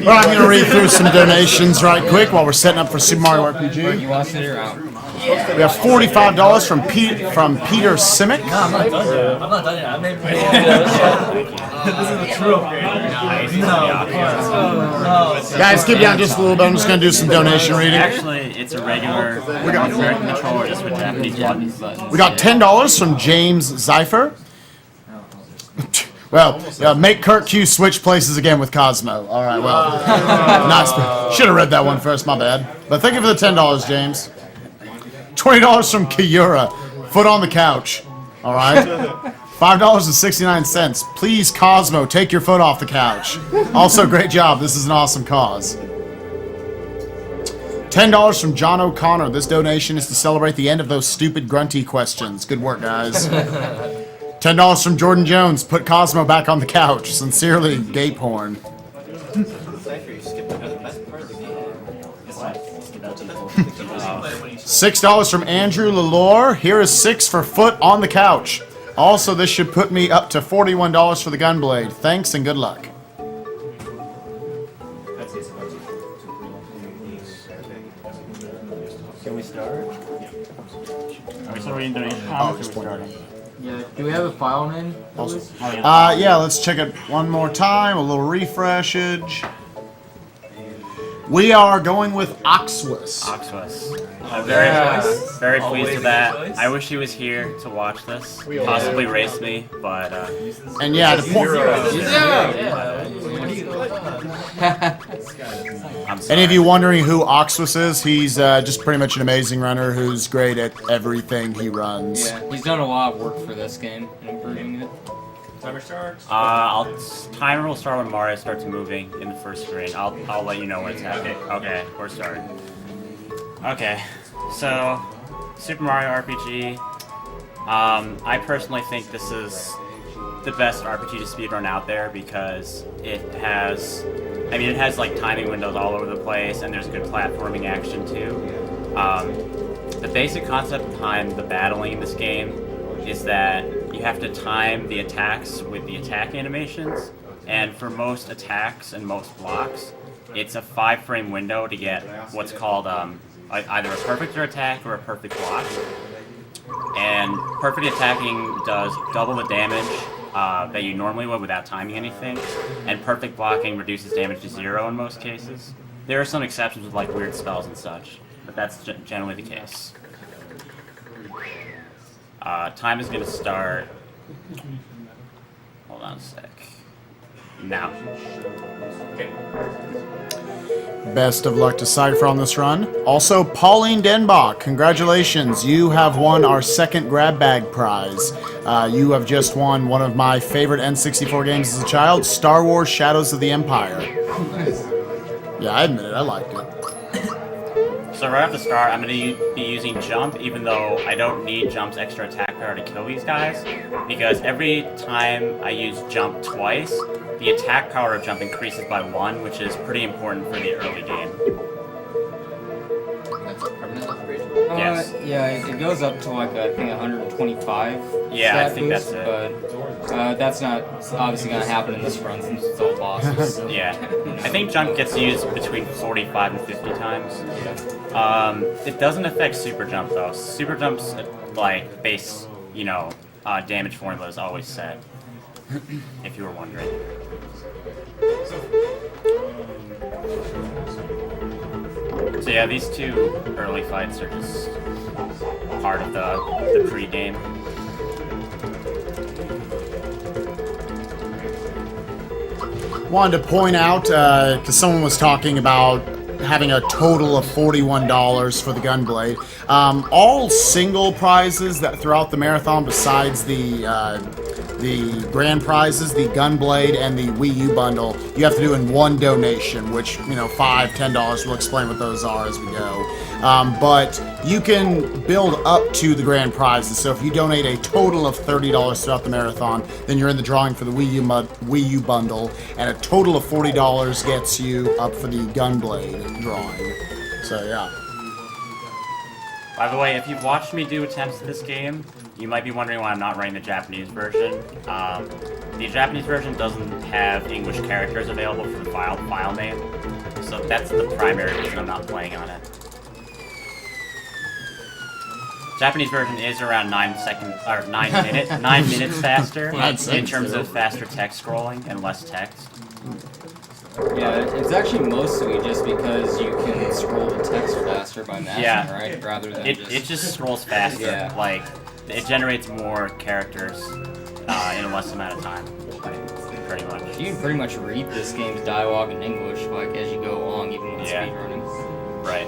Well, I'm going to read through some donations right quick while we're setting up for Super Mario RPG. You want to sit around? We have $45 from Peter Simic. I'm not done yet. I made this is a true upgrade. Guys, keep down just a little bit. I'm just going to do some donation reading. Actually, it's a regular American controller just with Japanese buttons. We got $10 from James Zeifer. Well, make Kurt Q switch places again with Cosmo. All right, well, nice. Should have read that one first, my bad. But thank you for the $10, James. $20 from Kiura. Foot on the couch. All right. $5.69. Please, Cosmo, take your foot off the couch. Also, great job. This is an awesome cause. $10 from John O'Connor. This donation is to celebrate the end of those stupid grunty questions. Good work, guys. $10 from Jordan Jones. Put Cosmo back on the couch. Sincerely, gay porn. $6 from Andrew Lalore. Here is 6 for foot on the couch. Also, this should put me up to $41 for the Gunblade. Thanks and good luck. Can we start? Are we still reading donations? Yeah. Do we have a file name? Yeah, let's check it one more time. A little refreshage. We are going with Oxwus. Oxwus. I'm very pleased with that. I wish he was here to watch this. Possibly race me, but And yeah, the point. Any of you wondering who Oxwus is? He's just pretty much an amazing runner who's great at everything he runs. Yeah, he's done a lot of work for this game and improving it. Timer starts. timer will start when Mario starts moving in the first screen. I'll let you know when it's happening. Okay, we're starting. Okay, so Super Mario RPG. I personally think this is the best RPG to speedrun out there because it has like timing windows all over the place and there's good platforming action too. The basic concept behind the battling in this game is that you have to time the attacks with the attack animations, and for most attacks and most blocks, it's a 5-frame window to get what's called either a perfect attack or a perfect block. And perfect attacking does double the damage that you normally would without timing anything, and perfect blocking reduces damage to 0 in most cases. There are some exceptions with like weird spells and such, but that's generally the case. Time is going to start. Hold on a sec. Now. Okay. Best of luck to Cypher on this run. Also, Pauline Denbach, congratulations. You have won our second grab bag prize. You have just won one of my favorite N64 games as a child, Star Wars Shadows of the Empire. Yeah, I admit it. I liked it. So right off the start, I'm going to be using Jump, even though I don't need Jump's extra attack power to kill these guys, because every time I use Jump twice, the attack power of Jump increases by 1, which is pretty important for the early game. That's a permanent upgrade? Yes. Yeah, it goes up to like, I think 125. Yeah, I think boost, that's it. But that's not obviously going to happen in this run since it's all bosses. So. Yeah. I think Jump gets used between 45 and 50 times. It doesn't affect Super Jump though. Super Jump's like base, damage formula is always set. If you were wondering. So yeah, these two early fights are just part of the pre-game. Wanted to point out, because someone was talking about having a total of $41 for the Gunblade. All single prizes that throughout the marathon, besides the grand prizes, the Gunblade and the Wii U bundle, you have to do in one donation, which, $5, $10, we'll explain what those are as we go. But you can build up to the grand prizes, so if you donate a total of $30 throughout the marathon, then you're in the drawing for the Wii U bundle, and a total of $40 gets you up for the Gunblade drawing. So, yeah. By the way, if you've watched me do attempts at this game, you might be wondering why I'm not running the Japanese version. The Japanese version doesn't have English characters available for the file name, so that's the primary reason I'm not playing on it. Japanese version is around 9 minutes faster in terms of faster text scrolling and less text. Yeah, it's actually mostly just because you can scroll the text faster by mashing, right? Rather than it just scrolls faster. Yeah. Like, it generates more characters in a less amount of time. Pretty much. You can pretty much read this game's dialogue in English, like, as you go along, even with speedrunning. Right.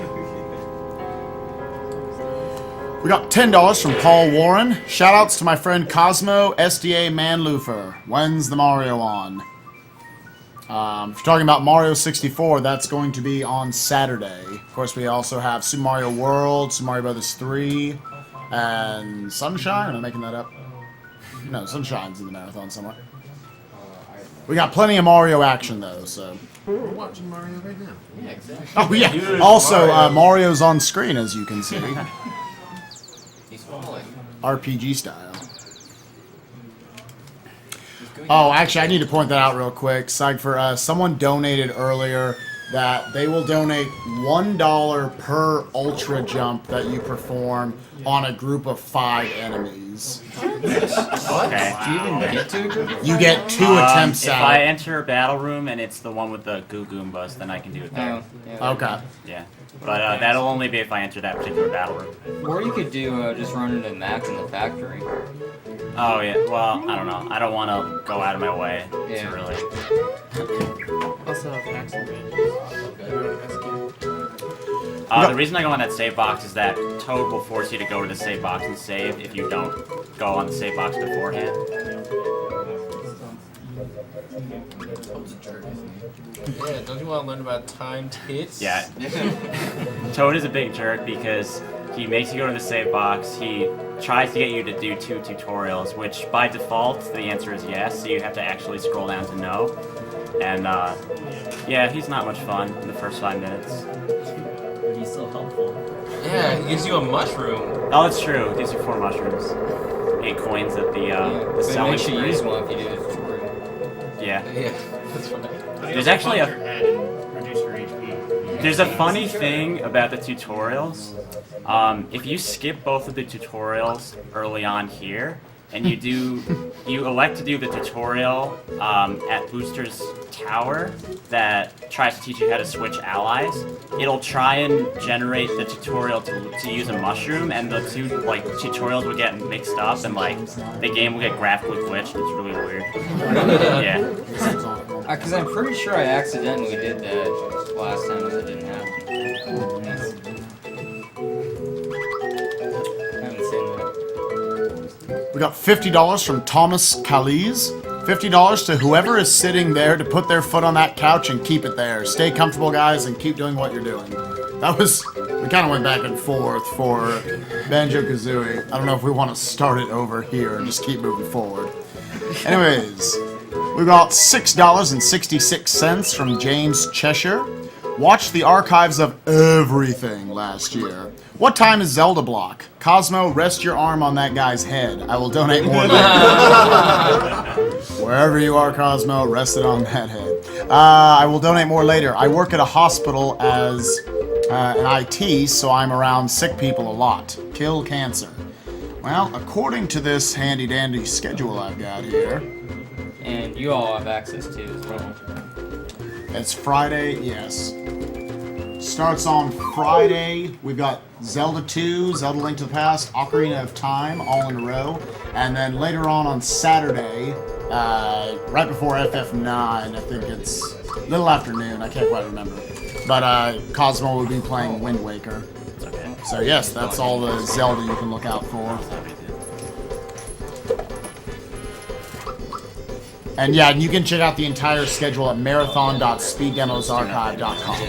We got $10 from Paul Warren. Shoutouts to my friend Cosmo SDA Manloofer. When's the Mario on? If you're talking about Mario 64, that's going to be on Saturday. Of course, we also have Super Mario World, Super Mario Bros. 3, and Sunshine. Am I making that up? No, Sunshine's in the marathon somewhere. We got plenty of Mario action, though, so... We're watching Mario right now. Yeah, exactly. Oh, yeah. Also, Mario's on screen, as you can see. He's falling. RPG style. Oh, actually, I need to point that out real quick. Someone donated earlier that they will donate $1 per ultra jump that you perform on a group of 5 enemies. Okay. Do you even get to? You get 2 attempts If at I it. enter a battle room and it's the one with the Goo Goombas, then I can do it there. Oh, yeah. Okay. Yeah. But that'll only be if I enter that particular battle room. Or you could do just run into Mac in the factory. Oh, yeah. Well, I don't know. I don't want to go out of my way Yeah. to really... Also, Axel The reason I go on that save box is that Toad will force you to go to the save box and save if you don't go on the save box beforehand. Yeah, don't you want to learn about timed hits? Yeah. Toad is a big jerk because he makes you go to the save box, he tries to get you to do 2 tutorials, which by default the answer is yes, so you have to actually scroll down to no. And yeah, he's not much fun in the first 5 minutes. He's so helpful. Yeah, he gives you a mushroom. Oh, it's true. It gives you 4 mushrooms. 8 coins at the But it selling makes you spree. use one if you do the tutorial. Yeah. Yeah, that's right. There's actually There's a funny thing about the tutorials. If you skip both of the tutorials early on here, and you elect to do the tutorial at Booster's Tower that tries to teach you how to switch allies, it'll try and generate the tutorial to use a mushroom, and the 2 tutorials will get mixed up, and the game will get graphically glitched. It's really weird. Yeah. Because I'm pretty sure I accidentally did that last time and it didn't happen. I haven't seen that. We got $50 from Thomas Calise. $50 to whoever is sitting there to put their foot on that couch and keep it there. Stay comfortable, guys, and keep doing what you're doing. That was... We kind of went back and forth for Banjo-Kazooie. I don't know if we want to start it over here and just keep moving forward. Anyways, we got $6.66 from James Cheshire. Watched the archives of everything last year. What time is Zelda block? Cosmo, rest your arm on that guy's head. I will donate more later. Wherever you are, Cosmo, rest it on that head. I will donate more later. I work at a hospital as an IT, so I'm around sick people a lot. Kill cancer. Well, according to this handy-dandy schedule I've got here... And you all have access to as well. It's Friday, yes. Starts on Friday. We've got Zelda 2, Zelda Link to the Past, Ocarina of Time, all in a row. And then later on Saturday, right before FF9, I think it's a little afternoon, I can't quite remember. But Cosmo will be playing Wind Waker. So yes, that's all the Zelda you can look out for. And yeah, you can check out the entire schedule at marathon.speeddemosarchive.com.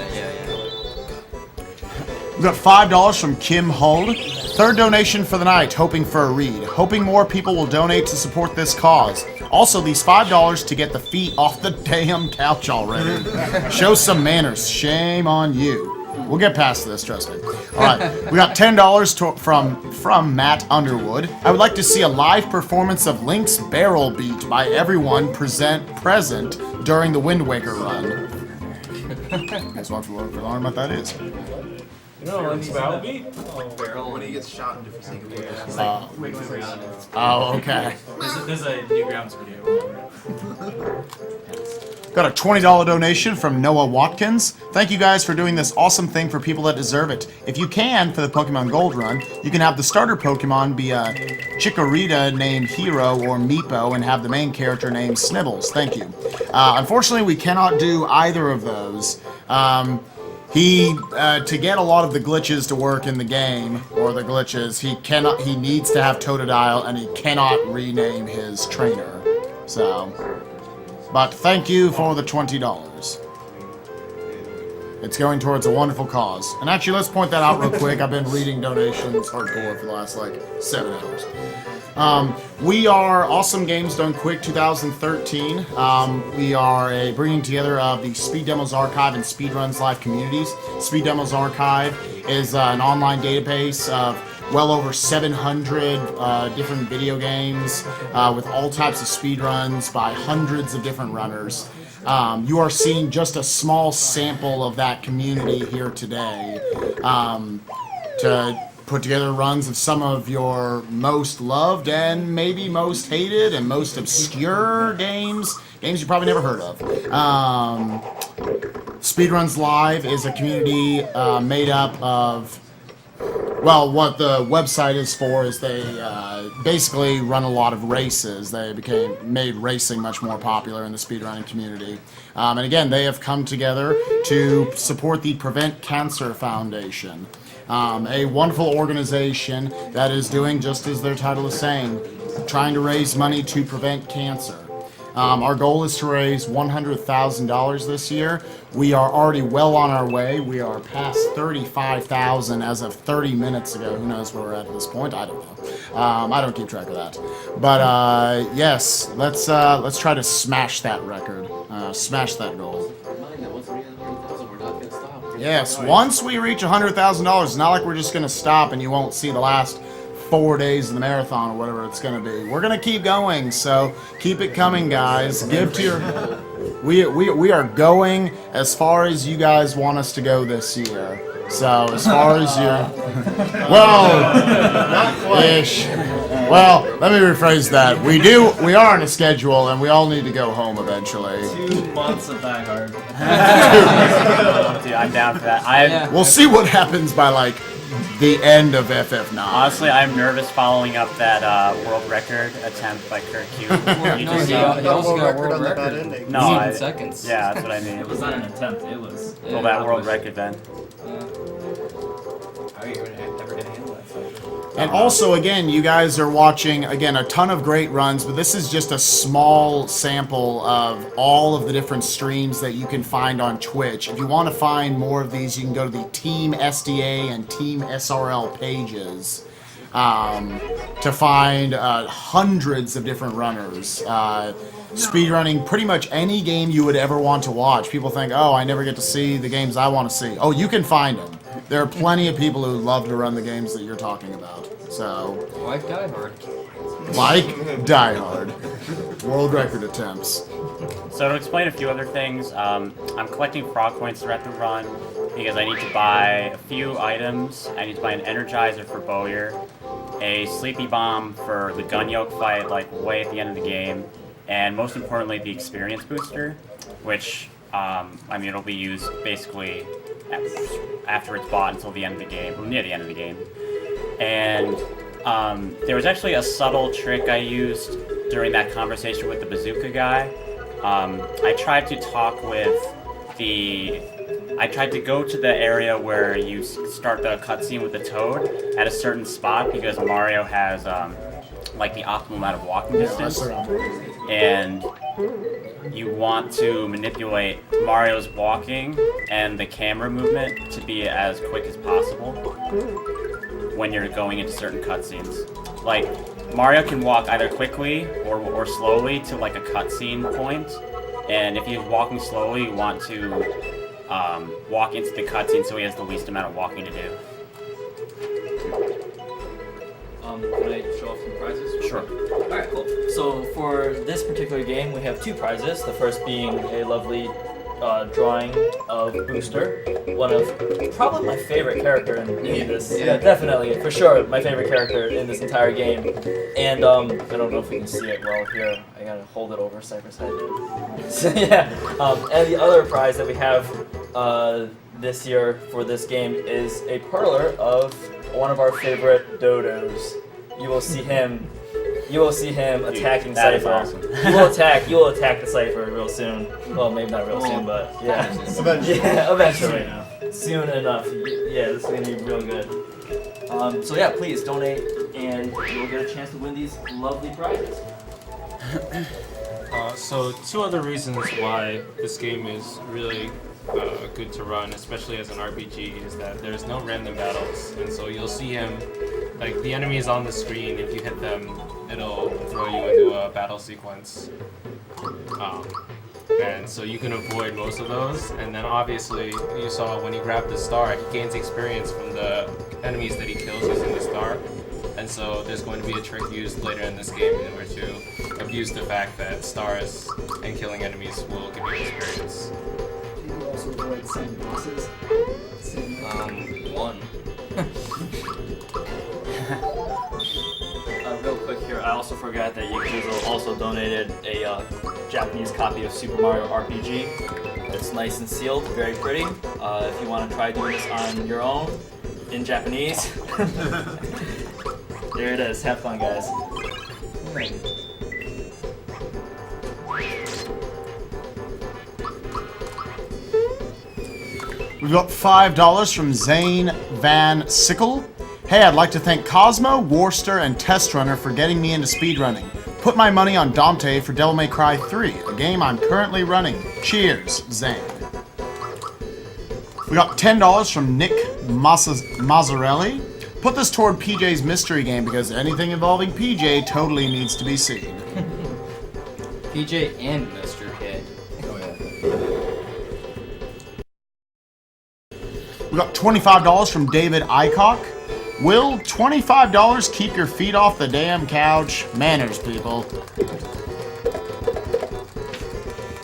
We got $5 from Kim Hull. 3rd donation for the night, hoping for a read. Hoping more people will donate to support this cause. Also, these $5 to get the feet off the damn couch already. Show some manners. Shame on you. We'll get past this, trust me. All right, we got $10 from Matt Underwood. I would like to see a live performance of Link's Barrel Beat by everyone present during the Wind Waker run. You guys want to learn what that is? No, it's about me. Barrel when he gets shot in different singles. Oh, okay. There's a Newgrounds video. Got a $20 donation from Noah Watkins. Thank you guys for doing this awesome thing for people that deserve it. If you can, for the Pokemon Gold run, you can have the starter Pokemon be a Chikorita named Hero or Meepo and have the main character named Snivels. Thank you. Unfortunately, we cannot do either of those. To get a lot of the glitches to work in the game, or the glitches, he needs to have Totodile, and he cannot rename his trainer. So, but thank you for the $20. It's going towards a wonderful cause. And actually, let's point that out real quick. I've been reading donations hardcore for the last, 7 hours. We are Awesome Games Done Quick 2013. We are bringing together of the Speed Demos Archive and Speedruns Live communities. Speed Demos Archive is an online database of well over 700 different video games with all types of speedruns by hundreds of different runners. You are seeing just a small sample of that community here today to put together runs of some of your most loved and maybe most hated and most obscure games you probably never heard of. Speedruns Live is a community made up of, well, what the website is for is they basically run a lot of races. They made racing much more popular in the speedrunning community. And again, they have come together to support the Prevent Cancer Foundation. A wonderful organization that is doing just as their title is saying, trying to raise money to prevent cancer. Our goal is to raise $100,000 this year. We are already well on our way. We are past $35,000 as of 30 minutes ago. Who knows where we're at this point? I don't know. I don't keep track of that. But yes, let's try to smash that record. Smash that goal. Yes, once we reach $100,000, it's not like we're just going to stop and you won't see the last 4 days of the marathon or whatever it's going to be. We're going to keep going, so keep it coming, guys. Give to your... We are going as far as you guys want us to go this year. So, as far as your... Well, ish. Well, let me rephrase that. We are on a schedule, and we all need to go home eventually. 2 months of Die Hard. Dude, I'm down for that. We'll see what happens by, the end of FF9. Honestly, I'm nervous following up that world record attempt by Kurt Q. He also got a world record. No, 7 seconds. Yeah, that's what I mean. It was not an attempt, it was... Well, that world record then. How are you ever going to handle that stuff? And also, again, you guys are watching, again, a ton of great runs, but this is just a small sample of all of the different streams that you can find on Twitch. If you want to find more of these, you can go to the Team SDA and Team SRL pages to find hundreds of different runners. Speedrunning pretty much any game you would ever want to watch. People think, oh, I never get to see the games I want to see. Oh, you can find them. There are plenty of people who love to run the games that you're talking about. So, Like Die Hard. like Die Hard. World record attempts. So to explain a few other things, I'm collecting frog points throughout the run because I need to buy a few items. I need to buy an Energizer for Bowyer, a Sleepy Bomb for the gun yoke fight, way at the end of the game, and most importantly, the Experience Booster, which, it'll be used basically after it's bought until the end of the game, or near the end of the game. And there was actually a subtle trick I used during that conversation with the bazooka guy. I tried to talk with I tried to go to the area where you start the cutscene with the Toad at a certain spot because Mario has the optimal amount of walking distance, and you want to manipulate Mario's walking and the camera movement to be as quick as possible when you're going into certain cutscenes. Mario can walk either quickly or slowly to a cutscene point, and if he's walking slowly, you want to walk into the cutscene so he has the least amount of walking to do. Can I show off some prizes? Sure. Alright, cool. So for this particular game, we have 2 prizes. The first being a lovely drawing of Booster, one of probably my favorite character in this. Yeah, definitely, for sure, my favorite character in this entire game. And I don't know if we can see it well here. I gotta hold it over Cypress' head. So yeah, and the other prize that we have this year for this game is a perler of one of our favorite dodos. You will see him attacking that is Cypher. awesome. You will attack the Cypher real soon. Well, maybe not real soon, but yeah. Yeah, eventually. Soon enough. Yeah, this is gonna be real good. So yeah, please donate, and you will get a chance to win these lovely prizes. So 2 other reasons why this game is really good to run, especially as an RPG, is that there's no random battles, and so you'll see him, like the enemy is on the screen. If you hit them, it'll throw you into a battle sequence, and so you can avoid most of those. And then obviously you saw when he grabbed the star, he gains experience from the enemies that he kills using the star. And so there's going to be a trick used later in this game in order to abuse the fact that stars and killing enemies will give you experience. Do you also avoid same bosses? One. Real quick here, I also forgot that Yakuzo also donated a Japanese copy of Super Mario RPG. It's nice and sealed, very pretty. If you want to try doing this on your own, in Japanese, there it is. Have fun, guys. We've got $5 from Zane Van Sickle. Hey, I'd like to thank Cosmo, Worcester, and Test Runner for getting me into speedrunning. Put my money on Dante for Devil May Cry 3, a game I'm currently running. Cheers, Zane. We got $10 from Nick Mazzarelli. Put this toward PJ's mystery game because anything involving PJ totally needs to be seen. PJ and Mr. K. Oh yeah. We got $25 from David Icock. Will $25 keep your feet off the damn couch? Manners, people.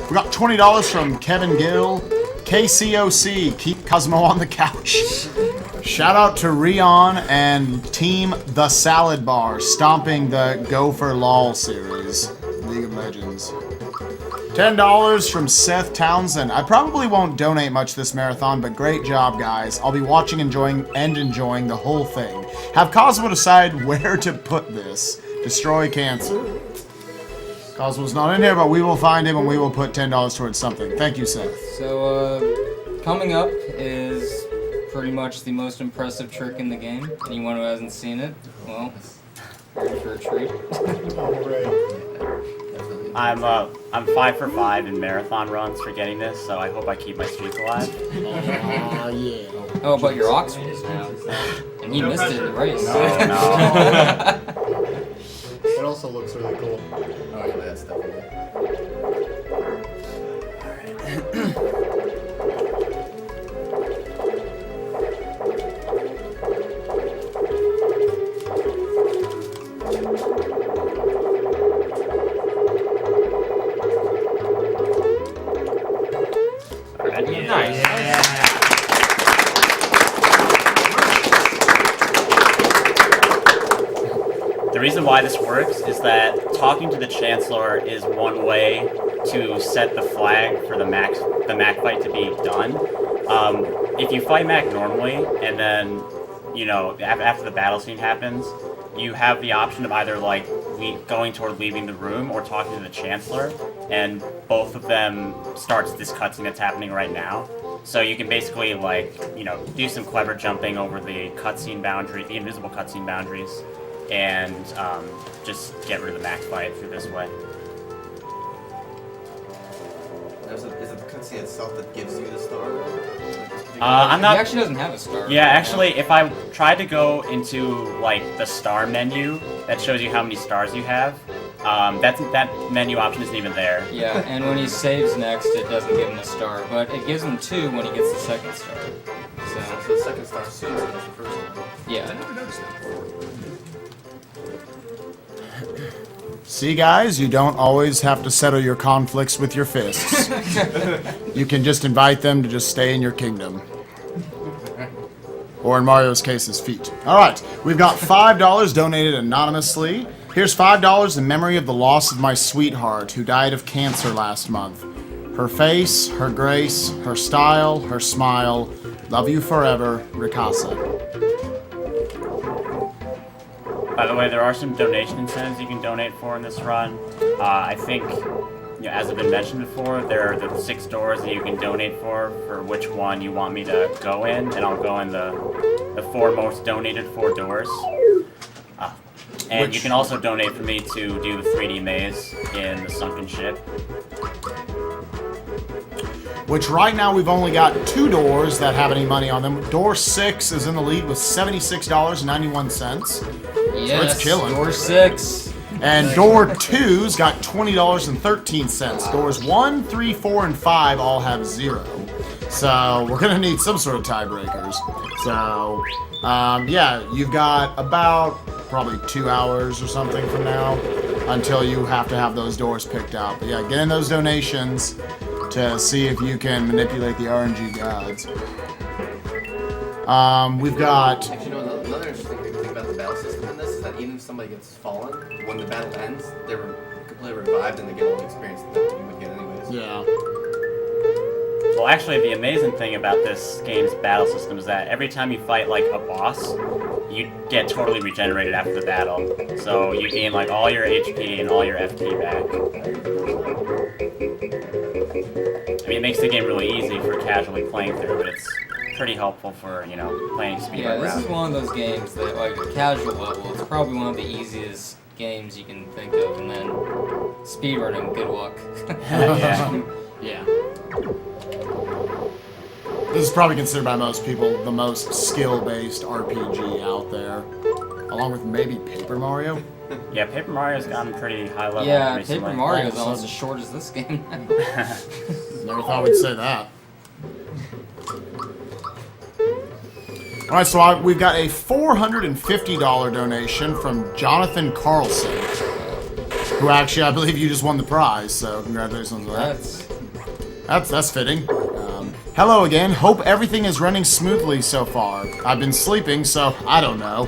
We got $20 from Kevin Gill. KCOC, keep Cosmo on the couch. Shout out to Rion and Team The Salad Bar, stomping the Go for LOL series. League of Legends. $10 from Seth Townsend. I probably won't donate much this marathon, but great job, guys. I'll be watching, enjoying the whole thing. Have Cosmo decide where to put this. Destroy cancer. Cosmo's not in here, but we will find him and we will put $10 towards something. Thank you, Seth. So, coming up is pretty much the most impressive trick in the game. Anyone who hasn't seen it, well, ready for a treat. I'm 5 for 5 in marathon runs for getting this, so I hope I keep my streak alive. Yeah. Oh, but your Ox was now. And you missed it in the race. No. It also looks really cool. Oh yeah, that's definitely. Nice. The reason why this works is that talking to the Chancellor is one way to set the flag for the Mac fight to be done. If you fight Mac normally, and then, you know, after the battle scene happens, you have the option of either, like, going toward leaving the room or talking to the Chancellor, and both of them starts this cutscene that's happening right now. So you can basically, like, you know, do some clever jumping over the cutscene boundary, the invisible cutscene boundaries, and just get rid of the max fight through this way. Is it the cutscene itself that gives you the star? I'm He not. actually doesn't have a star. Yeah, actually, if I tried to go into like the star menu that shows you how many stars you have, that menu option isn't even there. Yeah, and when he saves next, it doesn't give him a star, but it gives him 2 when he gets the second star. So the second star sooner than the first one. Yeah. I never noticed that before. See, guys, you don't always have to settle your conflicts with your fists. You can just invite them to just stay in your kingdom. Or in Mario's case, his feet. All right, we've got $5 donated anonymously. Here's $5 in memory of the loss of my sweetheart who died of cancer last month. Her face, her grace, her style, her smile. Love you forever, Ricasa. By the way, there are some donation incentives you can donate for in this run. I think, as I've been mentioned before, there are the 6 doors that you can donate for which one you want me to go in, and I'll go in the 4 most donated 4 doors. And you can also donate for me to do the 3D maze in the sunken ship. Which right now we've only got 2 doors that have any money on them. Door 6 is in the lead with $76.91. Yes, it's killing. door 6. And door 2's got $20.13. Doors 1, 3, 4, and 5 all have 0. So we're gonna need some sort of tiebreakers. So yeah, you've got about probably 2 hours or something from now until you have to have those doors picked out. But yeah, get in those donations to see if you can manipulate the RNG gods. We've got... Actually, another interesting thing about the battle system in this is that even if somebody gets fallen, when the battle ends, they're completely revived and they get all the experience that you would get anyways. Yeah. Well, actually, the amazing thing about this game's battle system is that every time you fight, like, a boss, you get totally regenerated after the battle. So you gain, like, all your HP and all your FP back. I mean, it makes the game really easy for casually playing through, but it's pretty helpful for, playing speedrun Yeah, this route. is one of those games that, like, a casual level, it's probably one of the easiest games you can think of, and then speedrunning, good luck. Yeah. Yeah. This is probably considered by most people the most skill-based RPG out there, along with maybe Paper Mario. Yeah, Paper Mario's gotten pretty high level Yeah, recently. Paper Mario's almost as short as this game. Never thought we'd say that. All right, so we've got a $450 donation from Jonathan Carlson, who actually, I believe you just won the prize, so congratulations on that. That's fitting. Hello again. Hope everything is running smoothly so far. I've been sleeping, so I don't know.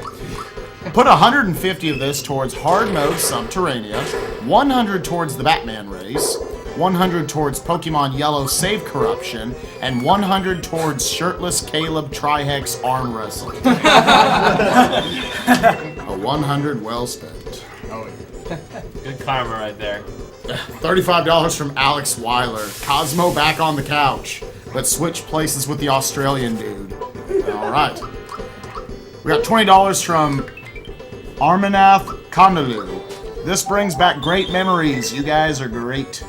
Put 150 of this towards hard mode Subterranea, 100 towards the Batman race, 100 towards Pokemon Yellow Save Corruption, and 100 towards Shirtless Caleb Trihex Arm Wrestling. A 100 well spent. Good karma right there. $35 from Alex Weiler. Cosmo back on the couch, but switch places with the Australian dude. All right. We got $20 from Armanath Kondalu. This brings back great memories. You guys are great.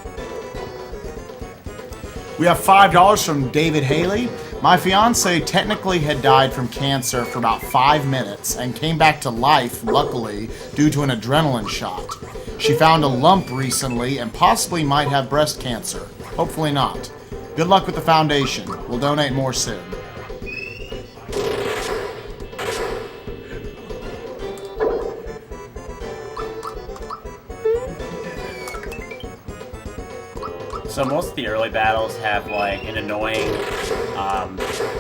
We have $5 from David Haley. My fiance technically had died from cancer for about 5 minutes and came back to life, luckily, due to an adrenaline shot. She found a lump recently and possibly might have breast cancer. Hopefully not. Good luck with the foundation. We'll donate more soon. So most of the early battles have like an annoying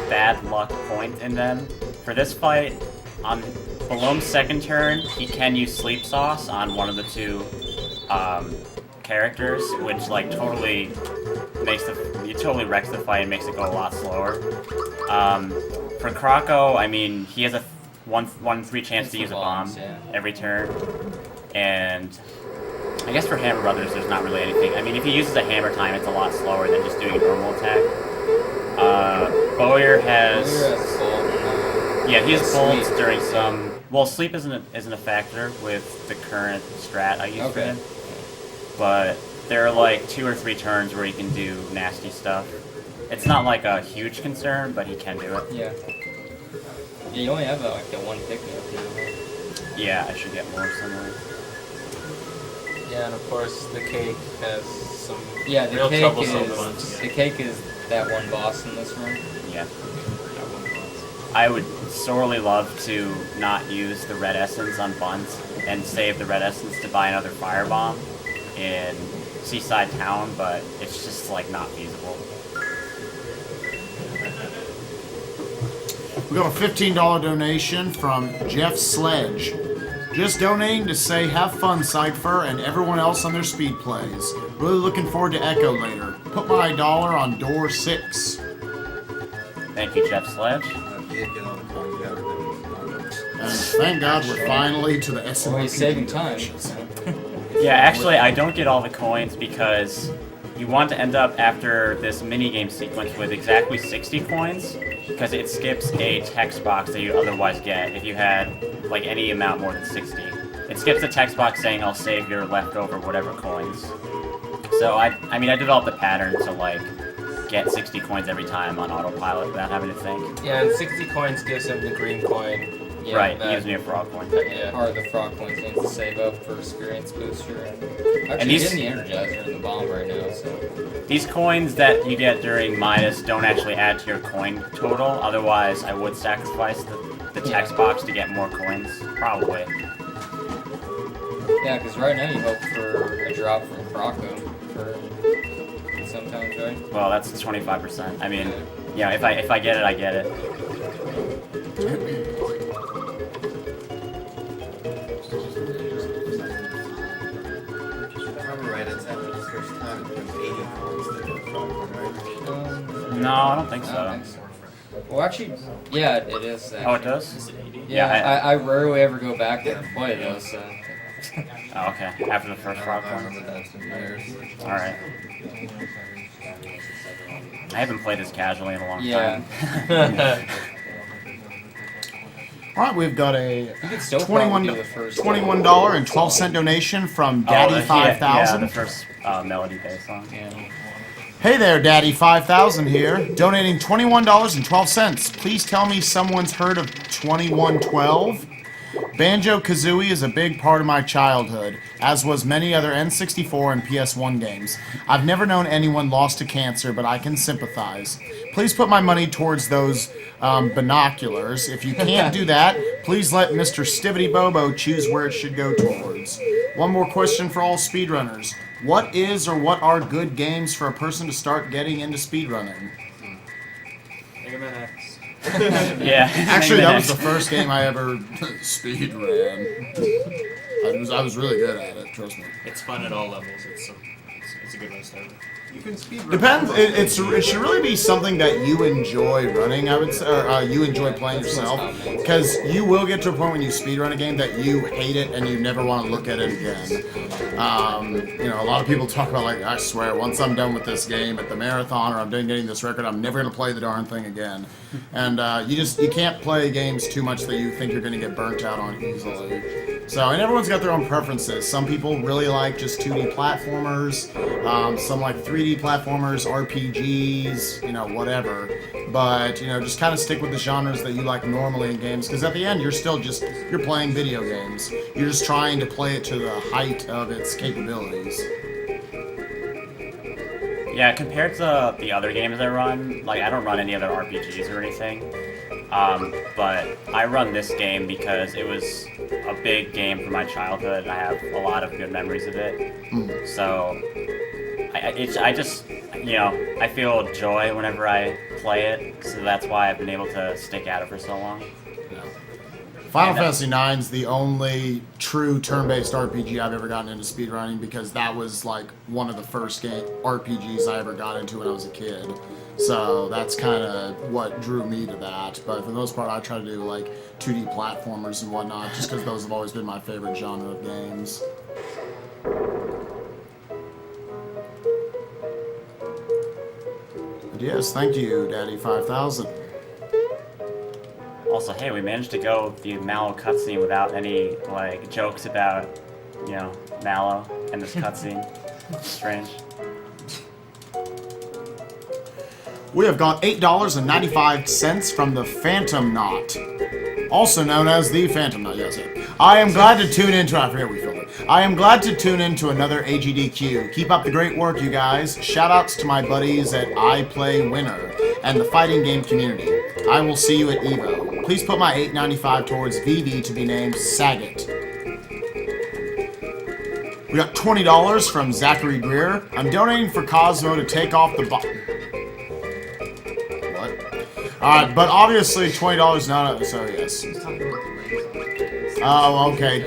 bad luck point in them. For this fight, on Balloon's second turn, he can use Sleep Sauce on one of the 2 characters, which like totally wrecks the fight and makes it go a lot slower. For Croco, I mean, he has a 1-3 chance to use a bomb every turn, and I guess for Hammer Brothers, there's not really anything. I mean, if he uses a hammer time, it's a lot slower than just doing a normal attack. Bowyer has yeah, he has bolts during some. Well, sleep isn't a factor with the current strat I use for him, but there are like 2 or 3 turns where he can do nasty stuff. It's not like a huge concern, but he can do it. Yeah. Yeah, you only have like the 1 pick-me-up here. Yeah, I should get more somewhere. Yeah, and of course the cake has some Yeah, the real cake troublesome is ones. the cake is that one boss in this room. Yeah. I would sorely love to not use the red essence on buns. and save the red essence to buy another firebomb in Seaside Town, but it's just like not feasible. We got a $15 donation from Jeff Sledge. Just donating to say have fun, Cypher, and everyone else on their speed plays. Really looking forward to Echo later. Put my dollar on door 6. Thank you, Jeff Sledge. And thank God we're finally to the SMP. Well, he's saving time. Yeah, actually, I don't get all the coins because you want to end up after this minigame sequence with exactly 60 coins, because it skips a text box that you otherwise get if you had like any amount more than 60. It skips a text box saying I'll save your leftover whatever coins. So I mean I developed a pattern to like get 60 coins every time on autopilot without having to think. Yeah, and 60 coins gives him the green coin. Yeah, Right, that- he gives me a frog coin. Yeah. Or the frog points he needs to save up for experience booster. Actually, these- getting the Energizer and the bomb right now, so... These coins that you get during Midas don't actually add to your coin total, otherwise I would sacrifice the text box to get more coins, probably. Yeah, because right now you hope for a drop from Croco for sometimes, right? Well, that's 25%. I mean, yeah, if I get it, I get it. If I remember right, it's after the first time it becomes 80 coins that go frog, right? No, I don't think I don't so. think so. Well, actually, yeah, it is. Oh, it does? Yeah, I rarely ever go back there and play though, so... Oh, okay. After the first frog I coin. remember that. It's been years. Alright. I haven't played this casually in a long Yeah. time. All right, we've got a You could still probably be the first. $21.12 donation from Daddy Yeah, 5000. the first melody-based song. Yeah. Hey there, Daddy 5000 here, donating $21.12. Please tell me someone's heard of 2112. Banjo-Kazooie is a big part of my childhood, as was many other N64 and PS1 games. I've never known anyone lost to cancer, but I can sympathize. Please put my money towards those binoculars. If you can't do that, please let Mr. Stivity Bobo choose where it should go towards. One more question for all speedrunners. What is or what are good games for a person to start getting into speedrunning? Mega Man X. Yeah. Actually, that was the first game I ever speed ran. I was really good at it, trust me. It's fun at all levels. It's a good way to start. You can speedrun. Depends. It should really be something that you enjoy running. I would say, or you enjoy playing yourself, because you will get to a point when you speedrun a game that you hate it and you never want to look at it again. You know, a lot of people talk about like, I swear, once I'm done with this game at the marathon or I'm done getting this record, I'm never gonna play the darn thing again. And you can't play games too much that you think you're gonna get burnt out on easily. So, and everyone's got their own preferences. Some people really like just 2D platformers. Some like 3D platformers, RPGs, you know, whatever. But, you know, just kind of stick with the genres that you like normally in games, because at the end, you're still you're playing video games. You're just trying to play it to the height of its capabilities. Yeah, compared to the other games I run, like I don't run any other RPGs or anything. But I run this game because it was a big game from my childhood, and I have a lot of good memories of it. So, I just, you know, I feel joy whenever I play it, so that's why I've been able to stick at it for so long. Final Fantasy IX is the only true turn-based RPG I've ever gotten into speedrunning, because that was like one of the first RPGs I ever got into when I was a kid. So that's kind of what drew me to that. But for the most part, I try to do like 2D platformers and whatnot, just because those have always been my favorite genre of games. But yes, thank you, Daddy 5000. Also, hey, we managed to go the Mallow cutscene without any, like, jokes about, you know, Mallow and this cutscene. Strange. We have got $8.95 from the Phantom Knot, also known as the Phantom Knot. Yes, sir. I am glad to tune into. I forget we filmed it. I am glad to tune into another AGDQ. Keep up the great work, you guys. Shoutouts to my buddies at I Play Winner and the fighting game community. I will see you at Evo. Please put my $8.95 towards VV to be named Saget. We got $20 from Zachary Greer. I'm donating for Cosmo to take off the What? Alright, but obviously $20 not. So yes. Oh, okay.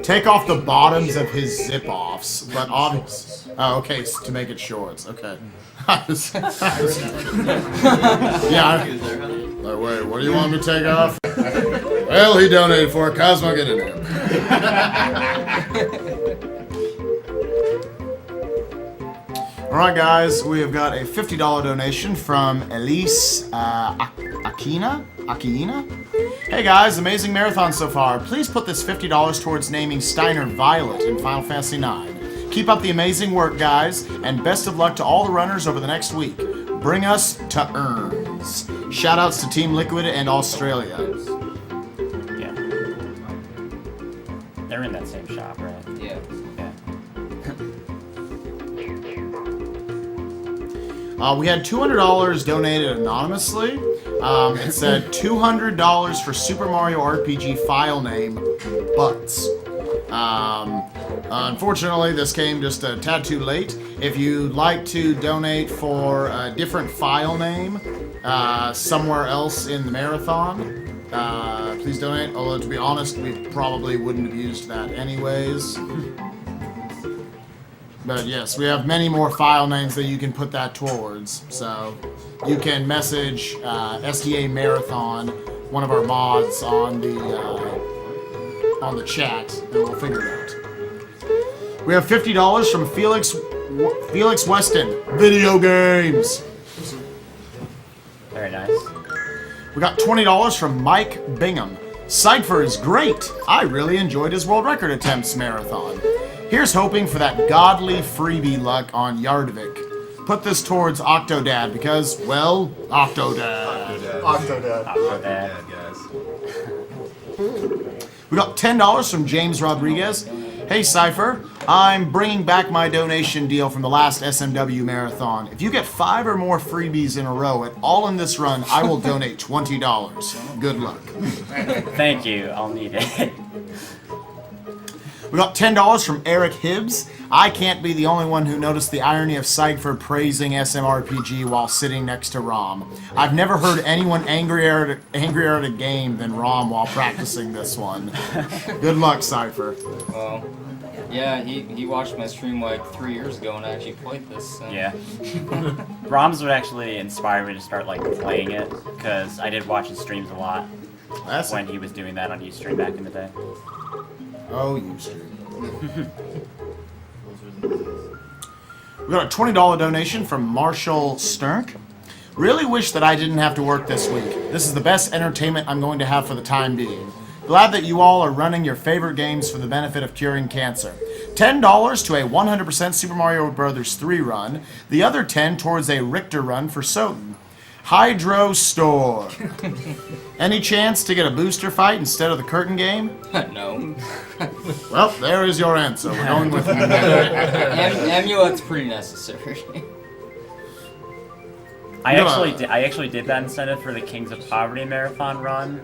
Take off the bottoms of his zip-offs, but obviously. Oh, okay, to make it shorts. Okay. Yeah. Like, wait, what do you want me to take off? Well, he donated for it. Cosmo, get in there. Alright, guys, we have got a $50 donation from Elise Aquina. Hey guys, amazing marathon so far. Please put this $50 towards naming Steiner Violet in Final Fantasy IX. Keep up the amazing work, guys, and best of luck to all the runners over the next week. Bring us to urns. Shoutouts to Team Liquid and Australia. Yeah. They're in that same shop, right? Yeah. We had $200 donated anonymously. It said $200 for Super Mario RPG file name, Butts. Unfortunately, this came just a tad too late. If you'd like to donate for a different file name somewhere else in the marathon, please donate. Although, to be honest, we probably wouldn't have used that anyways. But yes, we have many more file names that you can put that towards. So you can message SDA Marathon, one of our mods, on the chat, and we'll figure it out. We have $50 from Felix Weston. Video games. Very nice. We got $20 from Mike Bingham. Cypher is great. I really enjoyed his world record attempts marathon. Here's hoping for that godly freebie luck on Yardvik. Put this towards Octodad because, well, Octodad. Octodad. We got $10 from James Rodriguez. Hey, Cypher, I'm bringing back my donation deal from the last SMW marathon. If you get 5 or more freebies in a row at all in this run, I will donate $20. Good luck. Thank you. I'll need it. We got $10 from Eric Hibbs. I can't be the only one who noticed the irony of Cypher praising SMRPG while sitting next to Rom. I've never heard anyone angrier at a game than Rom while practicing this one. Good luck, Cypher. Well, yeah, he watched my stream like 3 years ago and I actually played this. So. Yeah. ROMs would actually inspire me to start like playing it because I did watch his streams a lot when he was doing that on Ustream back in the day. Oh, Ustream. We got a $20 donation from Marshall Sternk. Really wish that I didn't have to work this week. This is the best entertainment I'm going to have for the time being. Glad that you all are running your favorite games for the benefit of curing cancer. $10 to a 100% Super Mario Bros. 3 run. The other 10 towards a Richter run for Soten. Hydro Store. Any chance to get a booster fight instead of the curtain game? No. Well, there is your answer. We're going with Amulet's pretty necessary. I actually did that incentive for the Kings of Poverty marathon run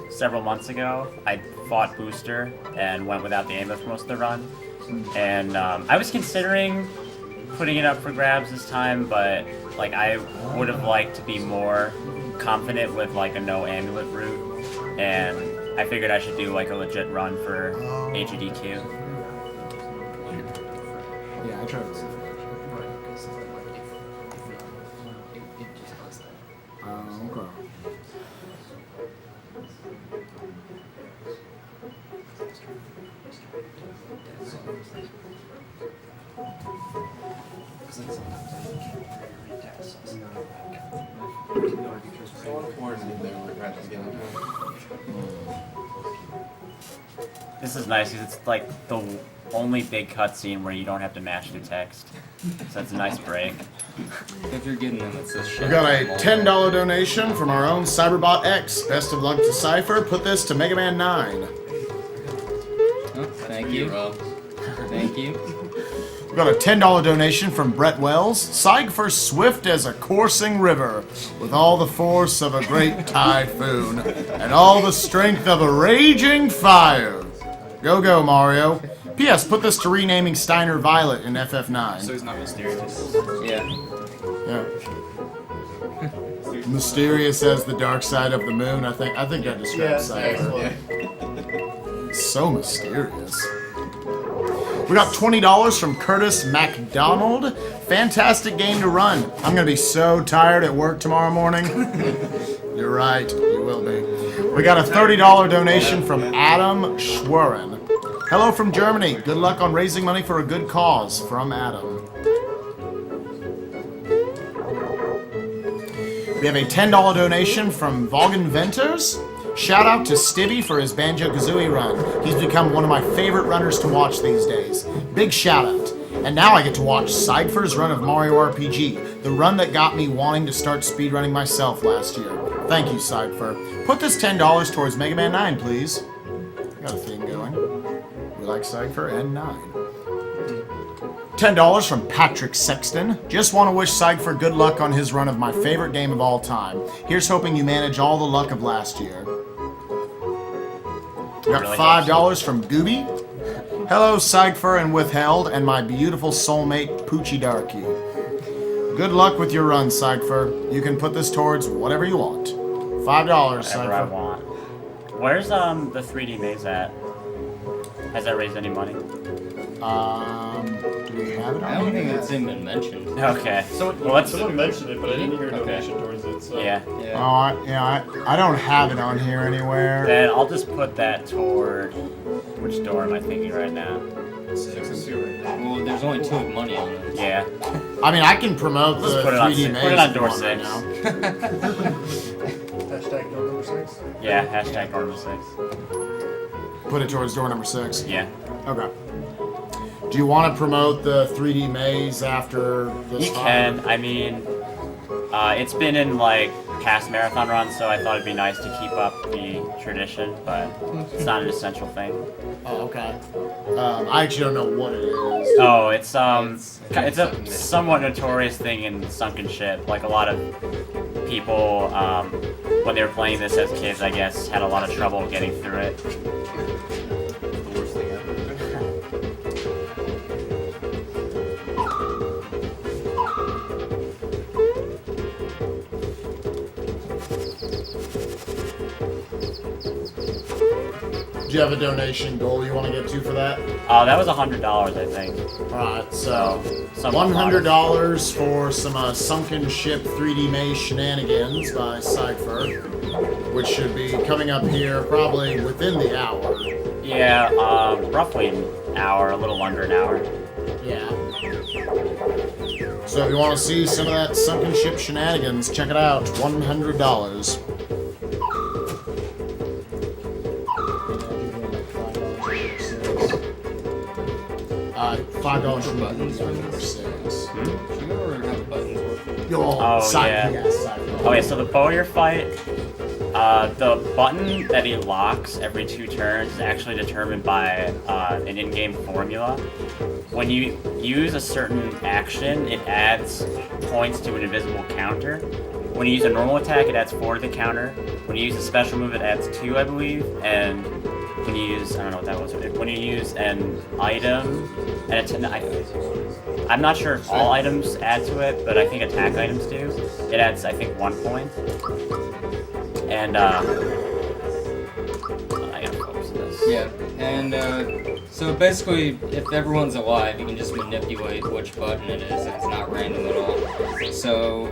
several months ago. I fought Booster and went without the amulet for most of the run. And I was considering putting it up for grabs this time, but like I would have liked to be more confident with like a no amulet route, and I figured I should do like a legit run for AGDQ. Yeah, I tried this. Okay. This is nice because it's like the only big cutscene where you don't have to mash through text, so it's a nice break. If you're getting them, it's a shit. We got a $10 donation from our own Cyberbot X. Best of luck to Cypher. Put this to Mega Man 9. Oh, thank you. Thank you. We got a $10 donation from Brett Wells. Cypher swift as a coursing river, with all the force of a great typhoon, and all the strength of a raging fire. Go, go, Mario. P.S. Put this to renaming Steiner Violet in FF9. So he's not mysterious. Yeah. Yeah. Mysterious as the dark side of the moon. I think that describes Cypher. So mysterious. We got $20 from Curtis MacDonald. Fantastic game to run. I'm gonna be so tired at work tomorrow morning. You're right, you will be. We got a $30 donation from Adam Schwerin. Hello from Germany. Good luck on raising money for a good cause. From Adam. We have a $10 donation from Vaughan Venters. Shout out to Stibby for his Banjo-Kazooie run. He's become one of my favorite runners to watch these days. Big shout out. And now I get to watch Cypher's run of Mario RPG, the run that got me wanting to start speedrunning myself last year. Thank you, Cypher. Put this $10 towards Mega Man 9, please. Got a theme going. We like Cypher and 9. $10 from Patrick Sexton. Just want to wish Cypher good luck on his run of my favorite game of all time. Here's hoping you manage all the luck of last year. We got $5 from Gooby. Hello, Cypher and Withheld, and my beautiful soulmate, Poochie Darky. Good luck with your run, Cypher. You can put this towards whatever you want. $5, Cypher. Whatever I want. Where's the 3D maze at? Has that raised any money? Do we have it I on don't here? think it's even mentioned. Okay. Someone mentioned it, but I didn't hear a donation towards it. So. Yeah. Yeah. I don't have it on here anywhere. Then I'll just put that toward... Which door am I thinking right now? 6 and 2 right now. Well, there's only 2 money on it. Yeah. I mean, I can promote Let's the put it on 3D six. maze. Put it on if you door want 6. right now. Hashtag door number 6. Yeah, hashtag number 6. Put it towards door number 6. Yeah. Okay. Do you want to promote the 3D maze after this? You can. I mean, it's been in like past marathon runs, so I thought it'd be nice to keep up the tradition, but it's not an essential thing. Oh, okay. I actually don't know what it is. Oh, it's a somewhat notorious thing in Sunken Ship. Like a lot of people, when they were playing this as kids, I guess, had a lot of trouble getting through it. The worst thing ever. Do you have a donation goal you want to get to for that? That was $100, I think. Alright, so Some $100 for some Sunken Ship 3D maze shenanigans by Cypher, which should be coming up here probably within the hour. Yeah, roughly an hour, a little under an hour. Yeah. So if you want to see some of that Sunken Ship shenanigans, check it out. $100. $5 from buttons for number 6. Do you ever have buttons work? Oh, yeah. Okay, so the Bowyer fight, the button that he locks every 2 turns is actually determined by an in-game formula. When you use a certain action, it adds points to an invisible counter. When you use a normal attack, it adds 4 to the counter. When you use a special move, it adds 2, I believe. And when you use, I don't know what that was. When you use an item, and I'm not sure if all items add to it, but I think attack items do. It adds, I think, 1 point. And I gotta focus on this. Yeah, and so basically, if everyone's alive, you can just manipulate which button it is. It's not random at all. So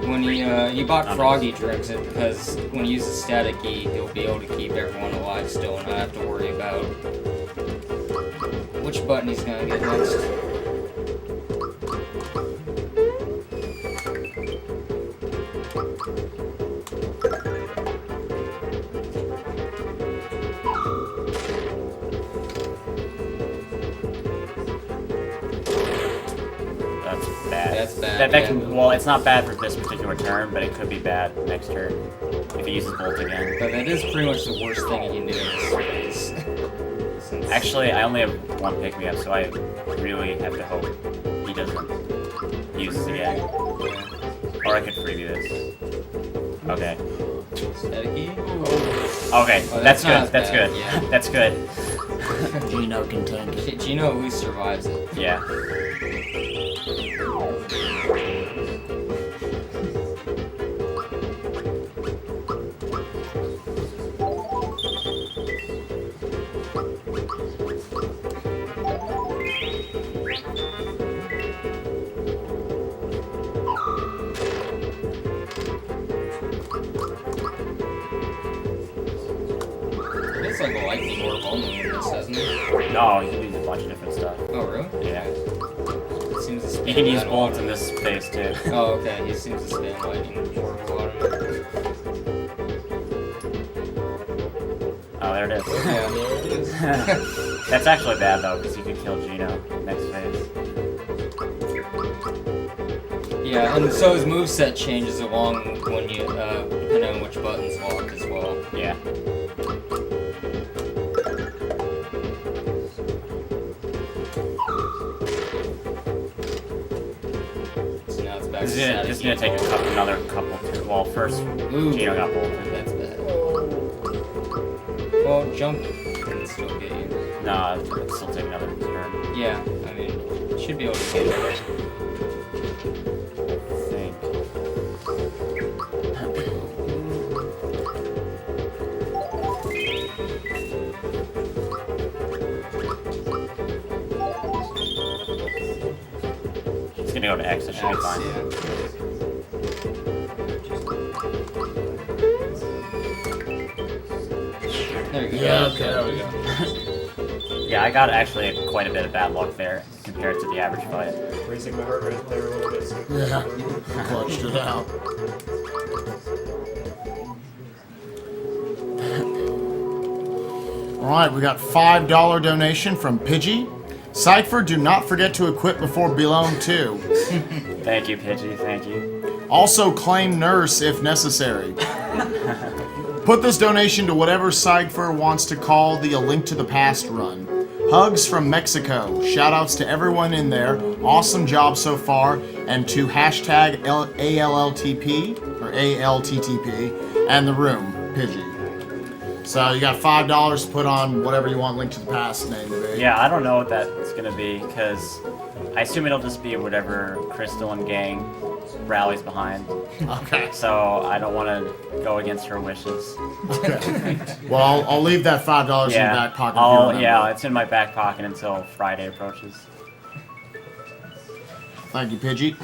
when he bought Froggy drinks it because when he uses static key, he'll be able to keep everyone alive still, and not have to worry about which button he's gonna get next. That's bad. That can, well, it's not bad for this particular turn, but it could be bad next turn if he uses Bolt again. But that is pretty much the worst thing he can do in this phase. Actually, I only have 1 pick-me-up, so I really have to hope he doesn't use this again. Or I could freebie this. Okay. Static key? Okay, Oh, that's not good. That's bad, good. yeah. That's good. Gino can tank it. Gino at least survives it. Yeah. It's like a lightning orb only in this, doesn't it? No, you can use a bunch of different stuff. Oh, really? Yeah. It seems to You spin can use that bolts a in lot. this space too. Oh, okay. He seems to spin lightning orb a lot. Oh, there it is. Yeah, there it is. That's actually bad though, because you could kill Gino next phase. Yeah, and so his moveset changes along when you, depending on which button's locked as well. Yeah. So now it's back This to is gonna take another couple. Well, first Ooh. Gino got bolted. That's bad. Well, jump can still get you. No, it'll still take another turn. Yeah, I mean, should be able to get it. I think. It's gonna go to X. It should be fine. There you go. Yeah, There okay. we go. Yeah, I got actually quite a bit of bad luck there compared to the average fight. Raising my heart rate there a little bit. So Yeah, clutched it out. Alright, we got $5 donation from Pidgey. Cypher, do not forget to equip before Belone 2. Thank you, Pidgey. Thank you. Also claim nurse if necessary. Put this donation to whatever Cypher wants to call the A Link to the Past run. Hugs from Mexico. Shoutouts to everyone in there. Awesome job so far. And to hashtag ALLTP or ALTTP and the room, Pidgey. So you got $5 to put on whatever you want Link to the Past name to be. Yeah, I don't know what that's gonna be because I assume it'll just be whatever Crystal and gang rallies behind. Okay. So I don't want to go against her wishes. Well, I'll leave that $5 in your back pocket. if you remember. Yeah, it's in my back pocket until Friday approaches. Thank you, Pidgey.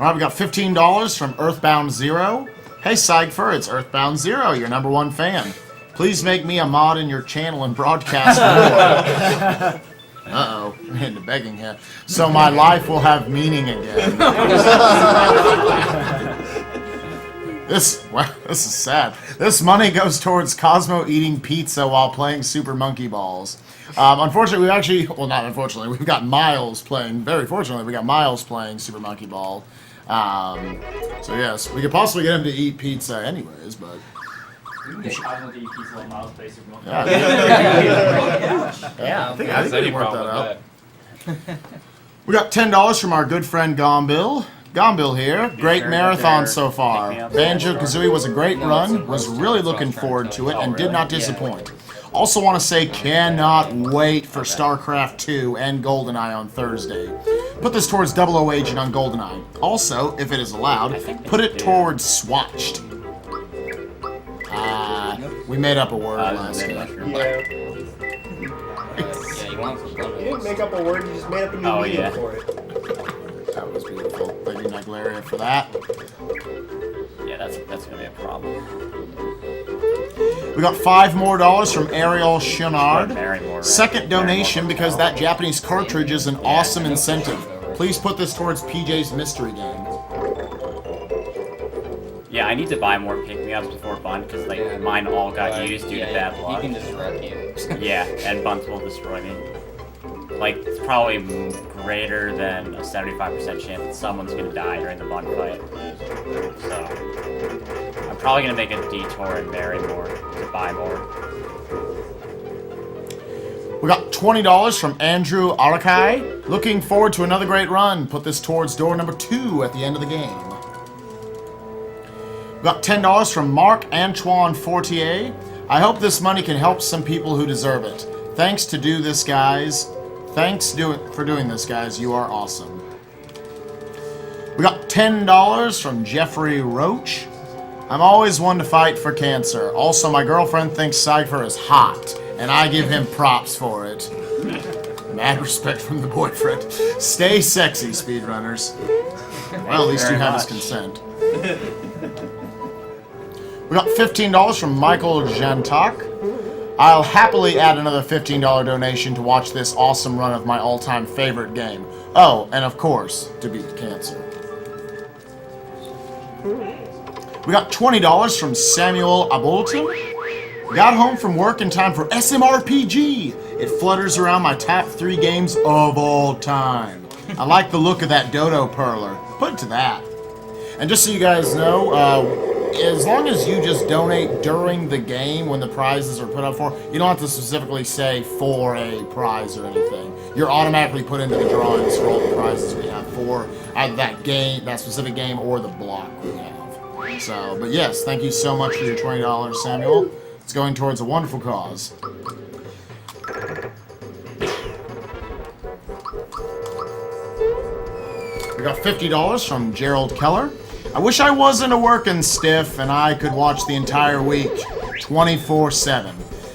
All right, we got $15 from Earthbound Zero. Hey, Cypher, it's Earthbound Zero, your #1 fan. Please make me a mod in your channel and broadcast more. Uh-oh, into begging here. So my life will have meaning again. This is sad. This money goes towards Cosmo eating pizza while playing Super Monkey Balls. Unfortunately, not unfortunately, we've got Miles playing, very fortunately, we got Miles playing Super Monkey Ball. So yes, we could possibly get him to eat pizza anyways, but... Yeah, I think we can work that out. We got $10 from our good friend Gombil. Gombil here. Great sure marathon that so far. pick me up. Banjo-Kazooie was a great No, run. it's Was in really Roasted, looking so I was trying forward to to it tell you. and Oh, did not really? disappoint. Also want to say cannot wait for StarCraft 2 and GoldenEye on Thursday. Put this towards 00 Agent on GoldenEye. Also, if it is allowed, put it towards Swatched. We made up a word last Very time. mushroom. yeah, Yeah, you want some you bundles. didn't make up a word. You just made up a new Oh, meaning yeah. for it. That was beautiful. Thank you, Naglaria, for that. Yeah, that's gonna be a problem. We got $5 more from Ariel Shunard. Barrymore, right? Second donation Barrymore. because that Japanese cartridge is an awesome incentive. Please put this towards PJ's mystery game. Yeah, I need to buy more pick-me-ups before Bunt because like Yeah. mine all got used due to bad He luck. can just wreck you. Yeah, and Bunt will destroy me. Like, it's probably greater than a 75% chance that someone's gonna die during the Bunt fight. So, I'm probably gonna make a detour and marry more to buy more. We got $20 from Andrew Arakai. Looking forward to another great run. Put this towards door number 2 at the end of the game. We got $10 from Marc Antoine Fortier. I hope this money can help some people who deserve it. Thanks for doing this, guys. You are awesome. We got $10 from Jeffrey Roach. I'm always one to fight for cancer. Also, my girlfriend thinks Cypher is hot, and I give him props for it. Mad respect from the boyfriend. Stay sexy, speedrunners. Well, at least you have his consent. We got $15 from Michael Jantok. I'll happily add another $15 donation to watch this awesome run of my all-time favorite game. Oh, and of course, to beat cancer. We got $20 from Samuel Abolton. Got home from work in time for SMRPG. It flutters around my top 3 games of all time. I like the look of that Dodo Perler. Put it to that. And just so you guys know, as long as you just donate during the game when the prizes are put up for, you don't have to specifically say for a prize or anything. You're automatically put into the drawings for all the prizes we have for either that game, that specific game, or the block we have. So, but yes, thank you so much for your $20, Samuel. It's going towards a wonderful cause. We got $50 from Gerald Keller. I wish I wasn't a working stiff and I could watch the entire week, 24/7.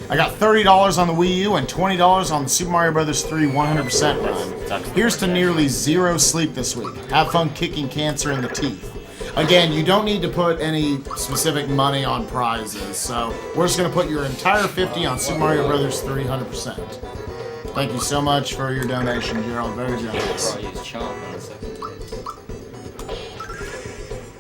I got $30 on the Wii U and $20 on the Super Mario Bros. 3 100% run. Here's to nearly 0 sleep this week. Have fun kicking cancer in the teeth. Again, you don't need to put any specific money on prizes, so we're just going to put your entire 50 on Super Mario Bros. 3 100%. Thank you so much for your donation, Gerald. Very generous. Probably use Chomp in a second.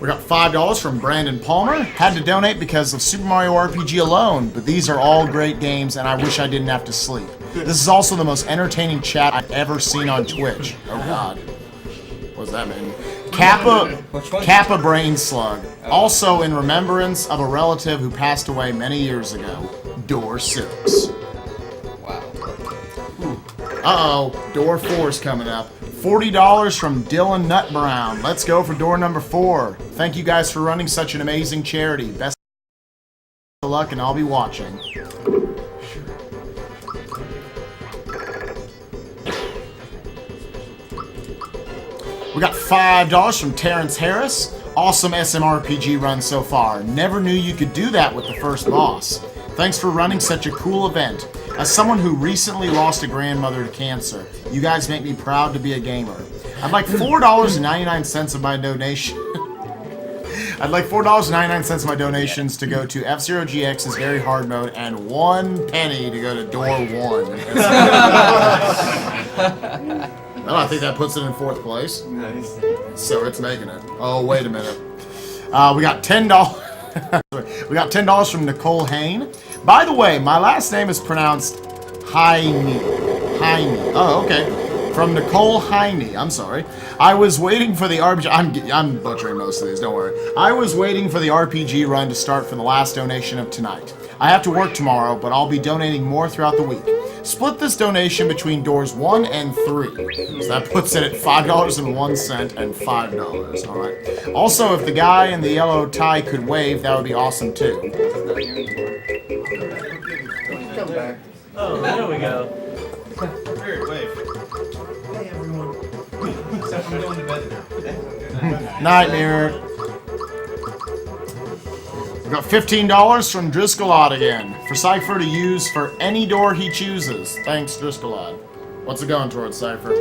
We got $5 from Brandon Palmer. Had to donate because of Super Mario RPG alone, but these are all great games and I wish I didn't have to sleep. This is also the most entertaining chat I've ever seen on Twitch. Oh god. What does that mean? Kappa Brain Slug. Also in remembrance of a relative who passed away many years ago. Door 6. Wow. Uh-oh. Door 4 is coming up. $40 from Dylan Nutbrown. Let's go for door number 4. Thank you guys for running such an amazing charity. Best of luck, and I'll be watching. We got $5 from Terrence Harris. Awesome SMRPG run so far. Never knew you could do that with the first boss. Thanks for running such a cool event. As someone who recently lost a grandmother to cancer, you guys make me proud to be a gamer. I'd like $4.99 of my donation. I'd like $4.99 of my donations to go to F-Zero GX's Very Hard Mode and 1 penny to go to Door 1. Well, I think that puts it in 4th place. Nice. So it's making it. Oh, wait a minute. We got $10. We got $10 from Nicole Hain. By the way, my last name is pronounced Heine. Heine. Oh, okay. From Nicole Heine. I'm sorry. I was waiting for the RPG. I'm butchering most of these. Don't worry. I was waiting for the RPG run to start for the last donation of tonight. I have to work tomorrow, but I'll be donating more throughout the week. Split this donation between doors 1 and 3. So that puts it at $5.01 and $5. All right. Also, if the guy in the yellow tie could wave, that would be awesome too. Come back. Oh, there we go. Here, wave. Hey, everyone. Except I'm going to bed now. Night, Mirror. We got $15 from Driscollot again for Cypher to use for any door he chooses. Thanks, Driscollot. What's it going towards, Cypher?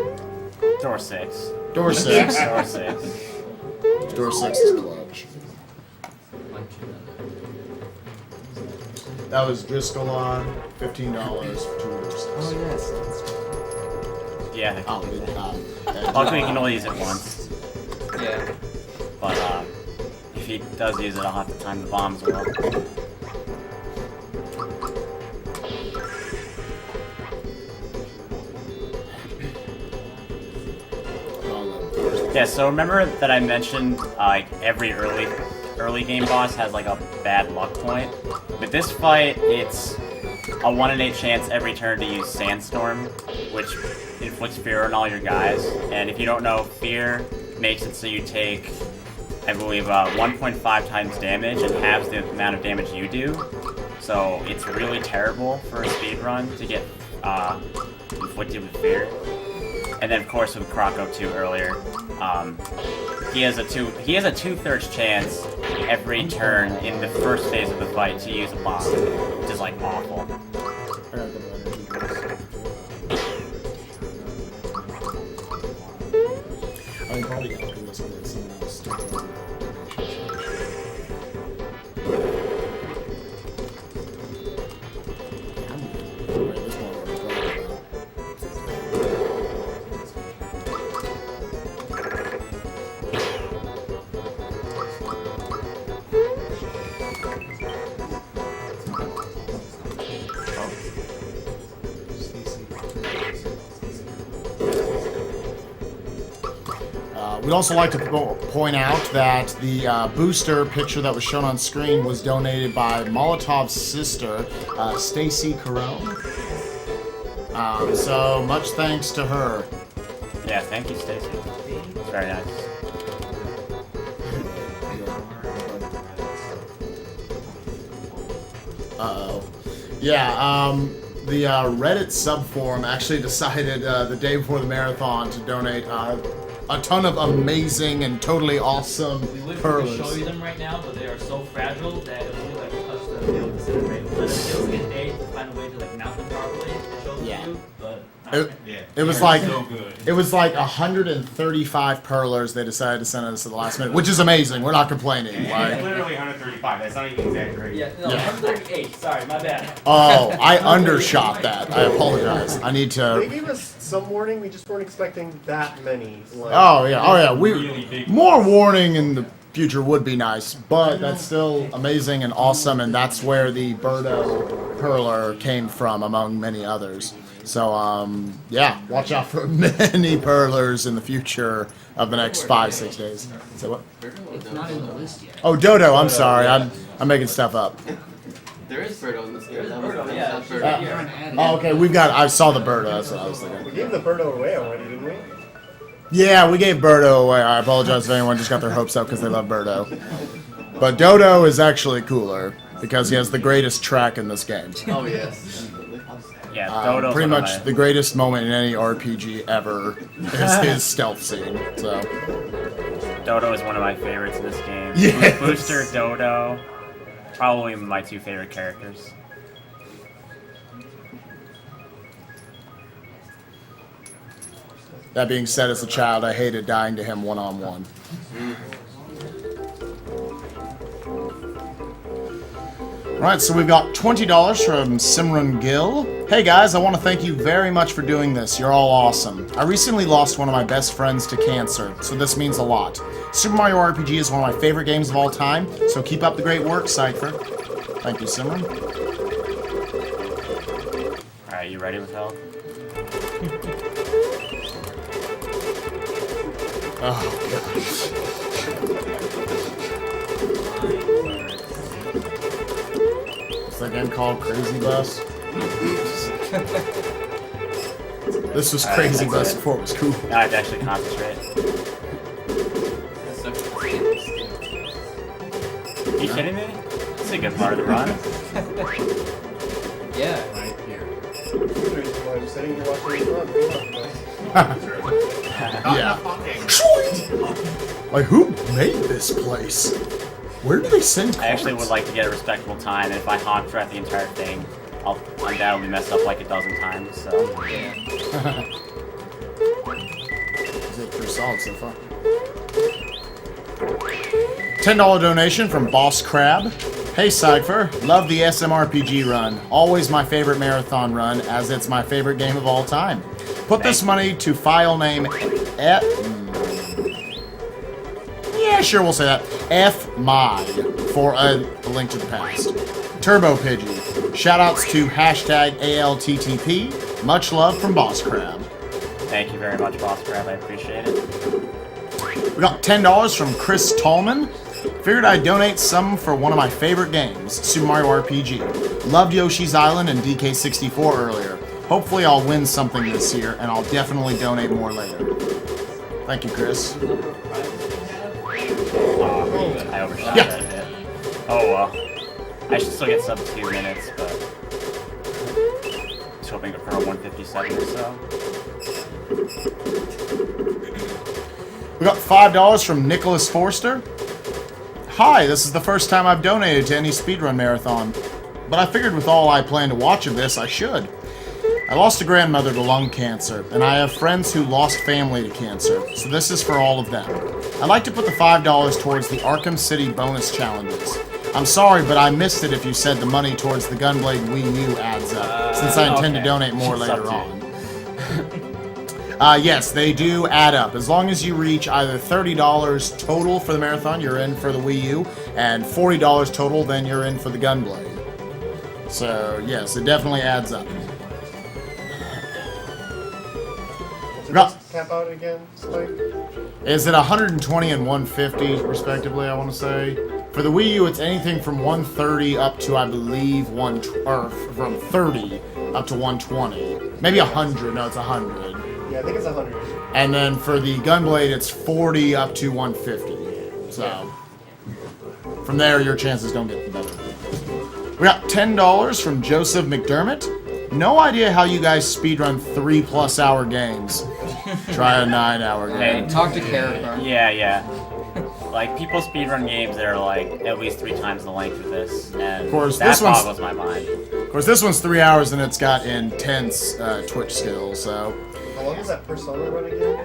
Door 6. Door 6. Door 6. Door 6 is clutch. That was Driscollot, $15 for 2 door 6. Oh yes. Yeah. Oh, Luckily, you can only use it once. Yeah. But if he does use it, I'll have to time the bomb as well. Yeah, so remember that I mentioned like every early game boss has like a bad luck point? With this fight, it's a 1 in 8 chance every turn to use Sandstorm, which inflicts fear on all your guys. And if you don't know, fear makes it so you take, I believe, 1.5 times damage and halves the amount of damage you do. So it's really terrible for a speedrun to get inflicted with fear. And then of course with Croco 2 earlier, he has a 2/3 chance every turn in the first phase of the fight to use a bomb, which is like awful. I mean, probably after this one, it's someone else to We'd also like to point out that the booster picture that was shown on screen was donated by Molotov's sister, Stacy Carone. So much thanks to her. Yeah, thank you, Stacy. Very nice. Uh-oh. Yeah, the Reddit subforum actually decided the day before the marathon to donate a ton of amazing and totally awesome We wish we pearls. could show you them right now, but they are so fragile that if we like touch them, they'll disintegrate. But it'll get a day to find a way to like mount them properly and show them Yeah. to you. But Yeah. It was They're like so good. it was like 135 pearlers they decided to send us at the last minute, which is amazing. We're not complaining. It's Like, literally 135. That's not even exaggerating. yeah, no, Yeah. 138. Sorry, my bad. oh, I undershot that. I apologize. I need They to. gave us some warning. We just weren't expecting that many. Like, Oh yeah. We Really big. more warning in the future would be nice, but that's still amazing and awesome, and that's where the Birdo Perler came from, among many others. So, yeah, watch out for many Perlers in the future of the next 5-6 days. So what? It's not in the list yet. Oh, Dodo. I'm sorry. I'm making stuff up. There is Birdo in this game. There's That was Birdo, yeah. not She's Birdo. right here. Oh, okay. We've got. I saw the Birdo. That's what I was we thinking. gave the Birdo away already, didn't we? Yeah, we gave Birdo away. I apologize if anyone just got their hopes up because they love Birdo. But Dodo is actually cooler because he has the greatest track in this game. Oh yes. Definitely. Yeah, Dodo's Pretty one of much my- the greatest moment in any RPG ever is his stealth scene. So, Dodo is one of my favorites in this game. Yes. Booster, Dodo, probably my two favorite characters. that being said, as a child, I hated dying to him one-on-one. Alright, so we've got $20 from Simran Gill. Hey guys, I want to thank you very much for doing this. You're all awesome. I recently lost one of my best friends to cancer, so this means a lot. Super Mario RPG is one of my favorite games of all time, so keep up the great work, Cypher. Thank you, Simran. Alright, you ready with help? Oh, gosh. What's that game called? Crazy Bus? This was Crazy that's Bus it. before it was cool. Now I have to actually concentrate. That's so Are you kidding me? This is a good part of the run. Yeah. right here. I'm sitting here watching this run. Yeah. Like, who made this place? Where do they send I actually carts? would like to get a respectable time, and if I honk throughout the entire thing, I'll undoubtedly mess up like a dozen times, so... Is it pretty solid so far? $10 donation from Boss Crab. Hey Cypher, love the SMRPG run. Always my favorite marathon run, as it's my favorite game of all time. Put this money to file name yeah, sure, we'll say that. FMY for a link to the past. Turbo Pidgey. Shoutouts to hashtag ALTTP. Much love from Boss Crab. Thank you very much, Boss Crab, I appreciate it. We got $10 from Chris Tallman. Figured I'd donate some for one of my favorite games, Super Mario RPG. Loved Yoshi's Island and DK64 earlier. Hopefully I'll win something this year, and I'll definitely donate more later. Thank you, Chris. I overshot Yeah. that a bit. Oh well. I should still get sub 2 minutes, but... hoping to throw 157 or so. We got $5 from Nicholas Forster. Hi, this is the first time I've donated to any speedrun marathon, but I figured with all I plan to watch of this, I should. I lost a grandmother to lung cancer, and I have friends who lost family to cancer, so this is for all of them. I'd like to put the $5 towards the Arkham City bonus challenges. I'm sorry, but I missed it if you said the money towards the Gunblade Wii U adds up, since I intend to donate more later on. Yes, they do add up. As long as you reach either $30 total for the marathon, you're in for the Wii U, and $40 total, then you're in for the Gunblade. So, yes, it definitely adds up. So let's cap out again, Spike. Is it 120 and 150, respectively, I want to say? For the Wii U, it's anything from 130 up to, I believe, from 30 up to 120. Maybe 100. No, it's 100. Yeah, I think it's 100. And then for the Gunblade, it's 40 up to 150. So, from there, your chances don't get better. We got $10 from Joseph McDermott. No idea how you guys speedrun 3+ hour games. Try a 9-hour game. Hey, talk to character. Yeah. Like, people speedrun games that are, like, at least 3 times the length of this, and Of course, that this one's- boggles my mind. Of course, this one's 3 hours and it's got intense Twitch skills, so... How long does that Persona run again?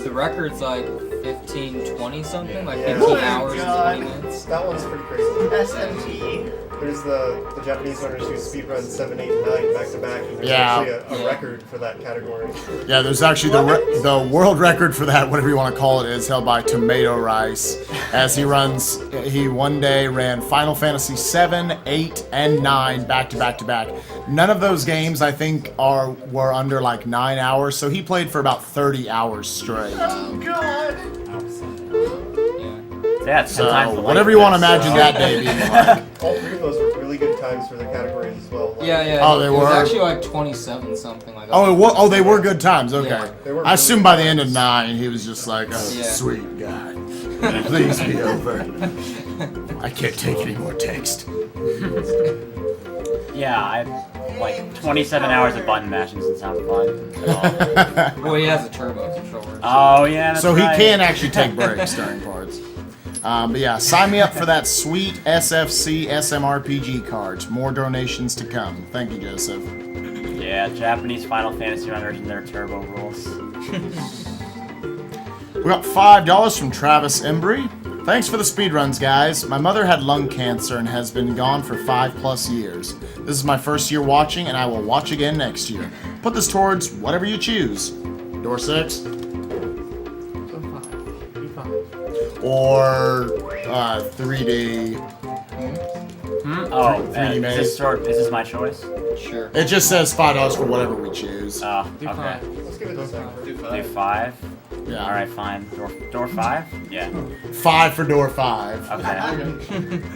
The record's like 15, 20 something, like Yeah. 15 hours and 20 minutes. That one's pretty crazy. SMT. There's the Japanese runners who speedrun 7, 8, and 9 back to back, and there's Yeah. actually a record for that category. Yeah, there's actually the world record for that, whatever you want to call it, is held by Tomato Rice. As he one day ran Final Fantasy 7, 8, and 9 back to back to back. None of those games, I think, were under like 9 hours, so he played for about 30 hours straight. Oh God. Yeah, it's 10 times the So, length whatever of you want to this, imagine so- that day being like. All 3 of those were really good times for the categories as well. Like, Yeah. Oh, they it was were? actually like 27 something like that. Oh, they were good times, okay. Yeah, they were I assume by the end of times. 9, he was just like, oh, Yeah. sweet God. Please be over. I can't take any more text. Yeah, like 27 hours of button mashing doesn't sound fun at all. Well, he has a turbo controller. Oh, yeah, that's So right. he can actually take breaks during parts. But yeah, sign me up for that sweet SFC SMRPG card. More donations to come. Thank you, Joseph. Yeah, Japanese Final Fantasy runners and their turbo rules. We got $5 from Travis Embry. Thanks for the speedruns, guys. My mother had lung cancer and has been gone for 5+ years. This is my first year watching, and I will watch again next year. Put this towards whatever you choose. Door 6. Or 3D. Oh, 3D is maze. this my choice? Sure. It just says $5 for whatever we choose. Oh, Do okay. 5. Let's give it a second. Do Do 5. 5? Yeah. Alright, fine. Door 5? Yeah. 5 for door 5. Okay.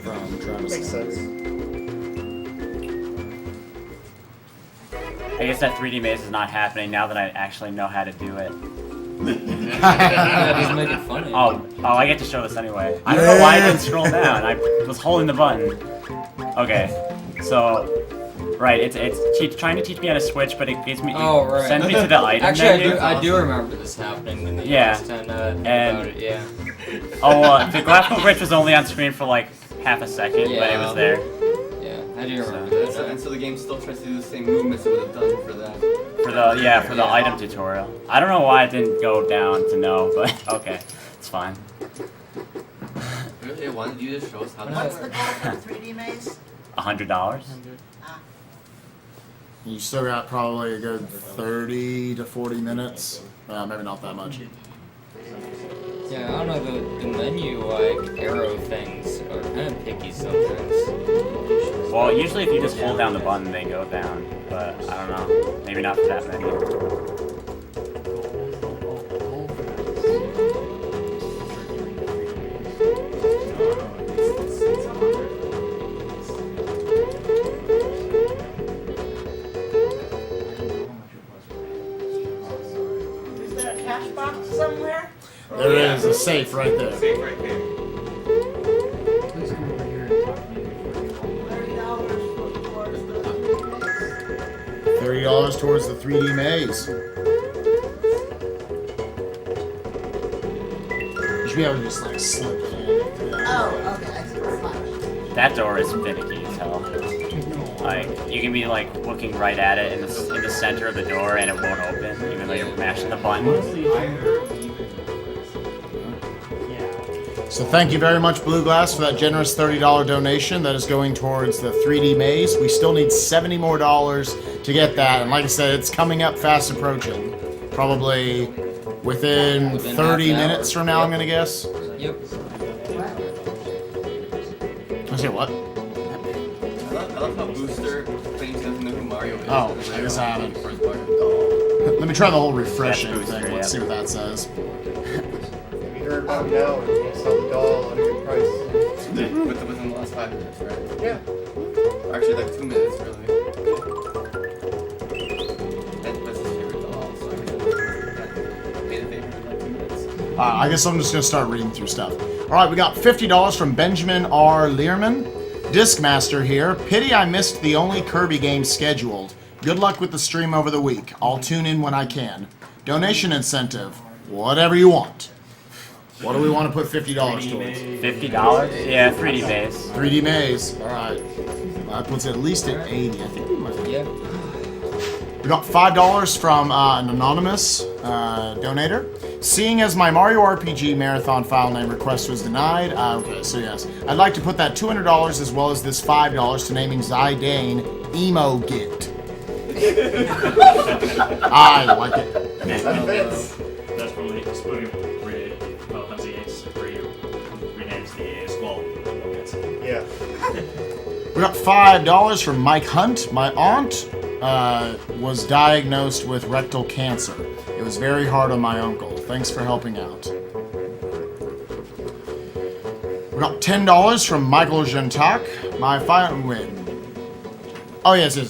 From Travis Makes Embry. sense. I guess that 3D maze is not happening now that I actually know how to do it. Yeah, he's making fun of you. Oh, I get to show this anyway. I don't know why I didn't scroll down. I was holding the button. Okay, so right, it's trying to teach me how to switch, but it gives me sends me to the item Actually, menu. I do remember this happening in the Yeah. last 10 And- about it, yeah. The graphical glitch was only on screen for like half a second, but it was there. Yeah, I do remember that. And so the game still tries to do the same movements it would have done for that. For the item tutorial. I don't know why it didn't go down to no, but okay, it's fine. Really? Why did you just show us how What's that the works? goal for the 3D maze? $100. You still got probably a good 30 to 40 minutes. Maybe not that much. Yeah, I don't know, the menu, like, arrow things are kind of picky sometimes. Well, usually if you just hold down the button, they go down. But I don't know. Maybe not for that many. Is there a cash box somewhere? There is a safe right there. Safe right there. $30 for towards the $20 towards the 3D maze. You should be able to just like slip it in. Oh, okay. Fine. That door is finicky as hell. Like, you can be like looking right at it in the center of the door and it won't open, even though you're mashing the button. So thank you very much, Blue Glass, for that generous $30 donation. That is going towards the 3D maze. We still need $70 more to get that. And like I said, it's coming up fast approaching. Probably within 30 minutes from now, I'm going to guess. Yep. I say what? I love how Booster claims he doesn't know who Mario is. Oh, I guess I haven't. Let me try the whole refreshing That's Booster, thing. Let's see what that says. If you heard about him now and you sell the doll at a good price. Within the last 5 minutes, right? Yeah. Actually, like 2 minutes, really. That's his favorite doll, so I made a favorite in like 2 minutes. I guess I'm just going to start reading through stuff. All right, we got $50 from Benjamin R. Learman. Discmaster here. Pity I missed the only Kirby game scheduled. Good luck with the stream over the week. I'll tune in when I can. Donation incentive. Whatever you want. What do we want to put $50 towards? $50? Yeah, 3D maze. 3D maze. All right. That puts it at least at 80. I think we might. Yeah. We got $5 from an anonymous donator. Seeing as my Mario RPG marathon file name request was denied, okay, so yes, I'd like to put that $200 as well as this $5 to naming Zidane Emo Git. I like it. That fits. That's probably exploding Final Fantasy VIII where you renames the squall. Yeah. We got $5 from Mike Hunt. My aunt was diagnosed with rectal cancer. It was very hard on my uncle. Thanks for helping out. We got $10 from Michael Gentak. My final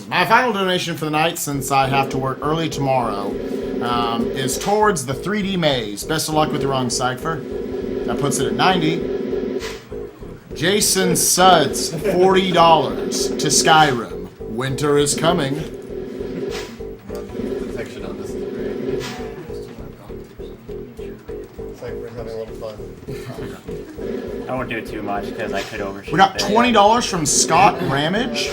my final donation for the night, since I have to work early tomorrow, is towards the 3D maze. Best of luck with your wrong cipher. That puts it at 90. Jason Suds, $40 to Skyrim. Winter is coming. The section on this is great. It's like we're having a little fun. I won't do it too much because I could overshoot. We got there. $20 from Scott Ramage.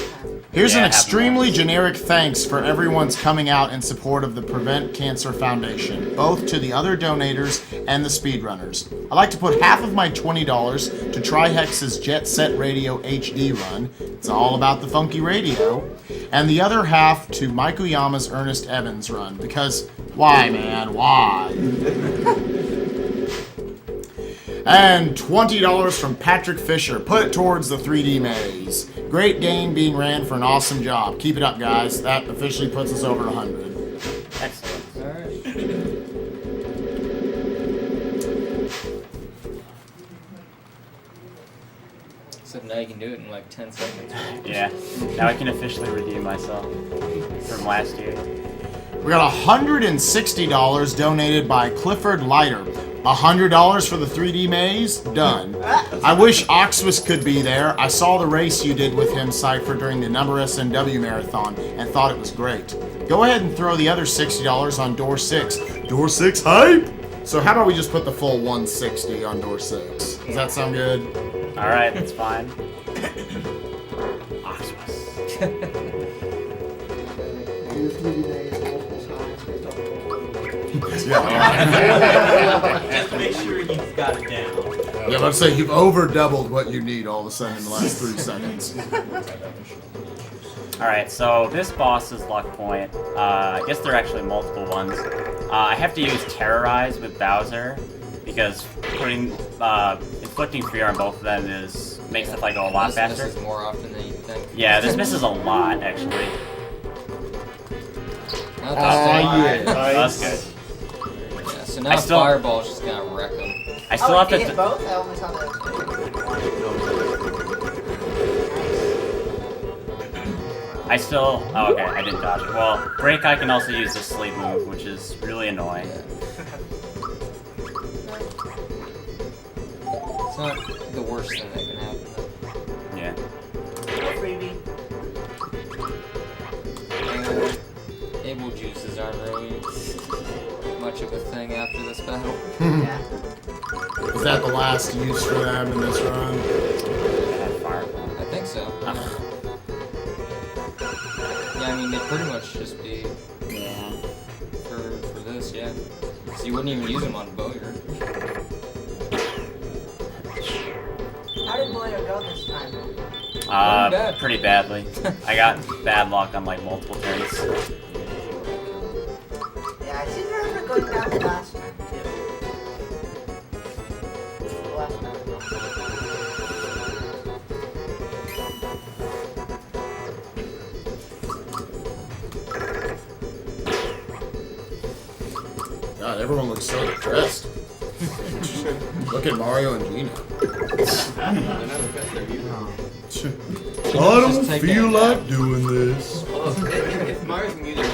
Here's an Yeah, extremely happy generic thanks for everyone's coming out in support of the Prevent Cancer Foundation, both to the other donators and the speedrunners. I'd like to put half of my $20 to Trihex's Jet Set Radio HD run. It's all about the funky radio. And the other half to Mikuyama's Ernest Evans run, because why, man, why? And $20 from Patrick Fisher. Put it towards the 3D maze. Great game being ran for an awesome job. Keep it up, guys. That officially puts us over 100. Excellent. Alright. So now you can do it in like 10 seconds. Yeah. Now I can officially redeem myself from last year. We got $160 donated by Clifford Leiter. $100 for the 3D maze? Done. I wish Oxus could be there. I saw the race you did with him, Cypher, during the Number SNW Marathon and thought it was great. Go ahead and throw the other $60 on Door 6. Door 6 hype! So how about we just put the full 160 on Door 6? Does that sound good? Alright, that's fine. Oxus. Just make sure he's got it down. Yeah, let's say you've over doubled what you need all of a sudden in the last 3 seconds. Alright, so this boss's luck point, I guess there are actually multiple ones. I have to use Terrorize with Bowser, because inflicting fear on both of them makes the fight go a lot This faster. misses more often than you think. Yeah, this misses a lot, actually. Not yeah. That's good. Yeah, so now I still- Fireball's just gonna wreck them. I still have to... hit both? I only saw that. I still... Oh, okay, I didn't dodge it. Well, Break I can also use the sleep move, which is really annoying. It's not the worst thing that can happen. Yeah. Freebie. table juices aren't really much of a thing after this battle. Yeah. Is that the last use for them in this run? I think so. Yeah, I mean, they'd pretty much just be for this, yeah. So you wouldn't even use them on Bowyer. How did Boyer go this time? bad. Pretty badly. I got bad luck on like multiple turns. Yeah, I seem to remember going down the last time too. Last time. God, everyone looks so depressed. Look at Mario and Gina. I don't take feel that like doing this. Well, if Mario's muted